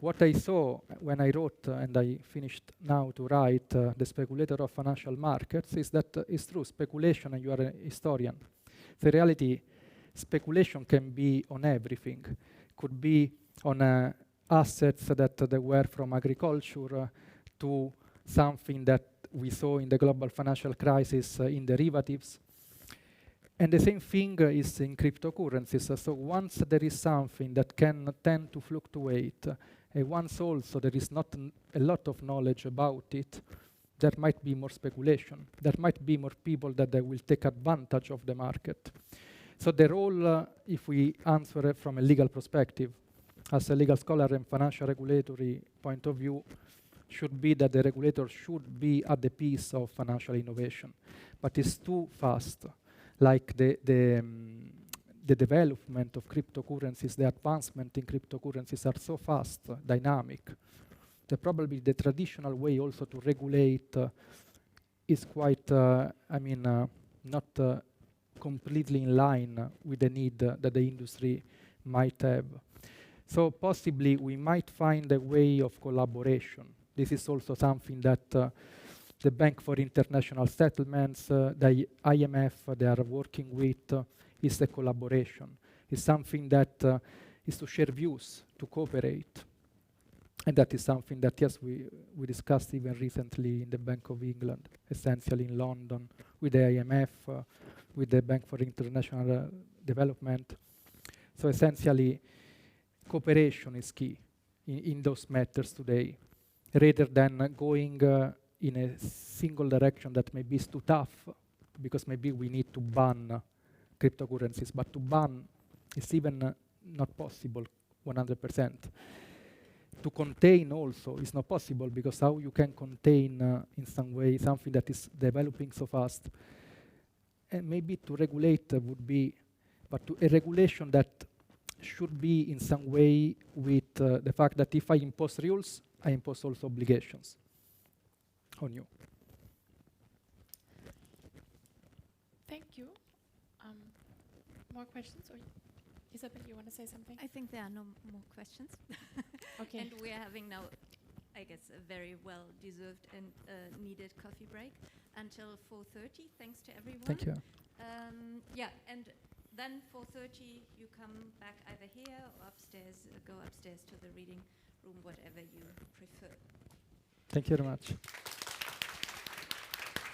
what I saw when I wrote, and I finished now to write, The Speculator of Financial Markets, is that it's true, speculation, and you are a historian. The reality, speculation can be on everything. Could be on assets that were from agriculture to something that we saw in the global financial crisis in derivatives. And the same thing is in cryptocurrencies. So once there is something that can tend to fluctuate, and once also there is not a lot of knowledge about it, there might be more speculation. There might be more people that they will take advantage of the market. So the role, if we answer it from a legal perspective, as a legal scholar and financial regulatory point of view, should be that the regulator should be at the pace of financial innovation. But it's too fast. Like the development of cryptocurrencies, the advancement in cryptocurrencies are so fast, dynamic, that probably the traditional way also to regulate is quite, not completely in line with the need that the industry might have. So possibly we might find a way of collaboration. This is also something that the Bank for International Settlements, the IMF, they are working with, is the collaboration. It's something that is to share views, to cooperate. And that is something that, yes, we discussed even recently in the Bank of England, essentially in London, with the IMF, with the Bank for International Development. So essentially, cooperation is key in those matters today, rather than going in a single direction that maybe is too tough, because maybe we need to ban cryptocurrencies, but to ban is even not possible 100%. To contain also is not possible, because how you can contain in some way something that is developing so fast. And maybe to regulate would be, but a regulation that should be in some way with the fact that if I impose rules, I impose also obligations on you. Thank you. More questions? Or Isabel, you want to say something? I think there are no more questions. Okay. And we are having now, I guess, a very well-deserved and needed coffee break until 4:30. Thanks to everyone. Thank you. Yeah, and then 4:30 you come back either here or upstairs, go upstairs to the reading room, whatever you prefer. Thank you very much.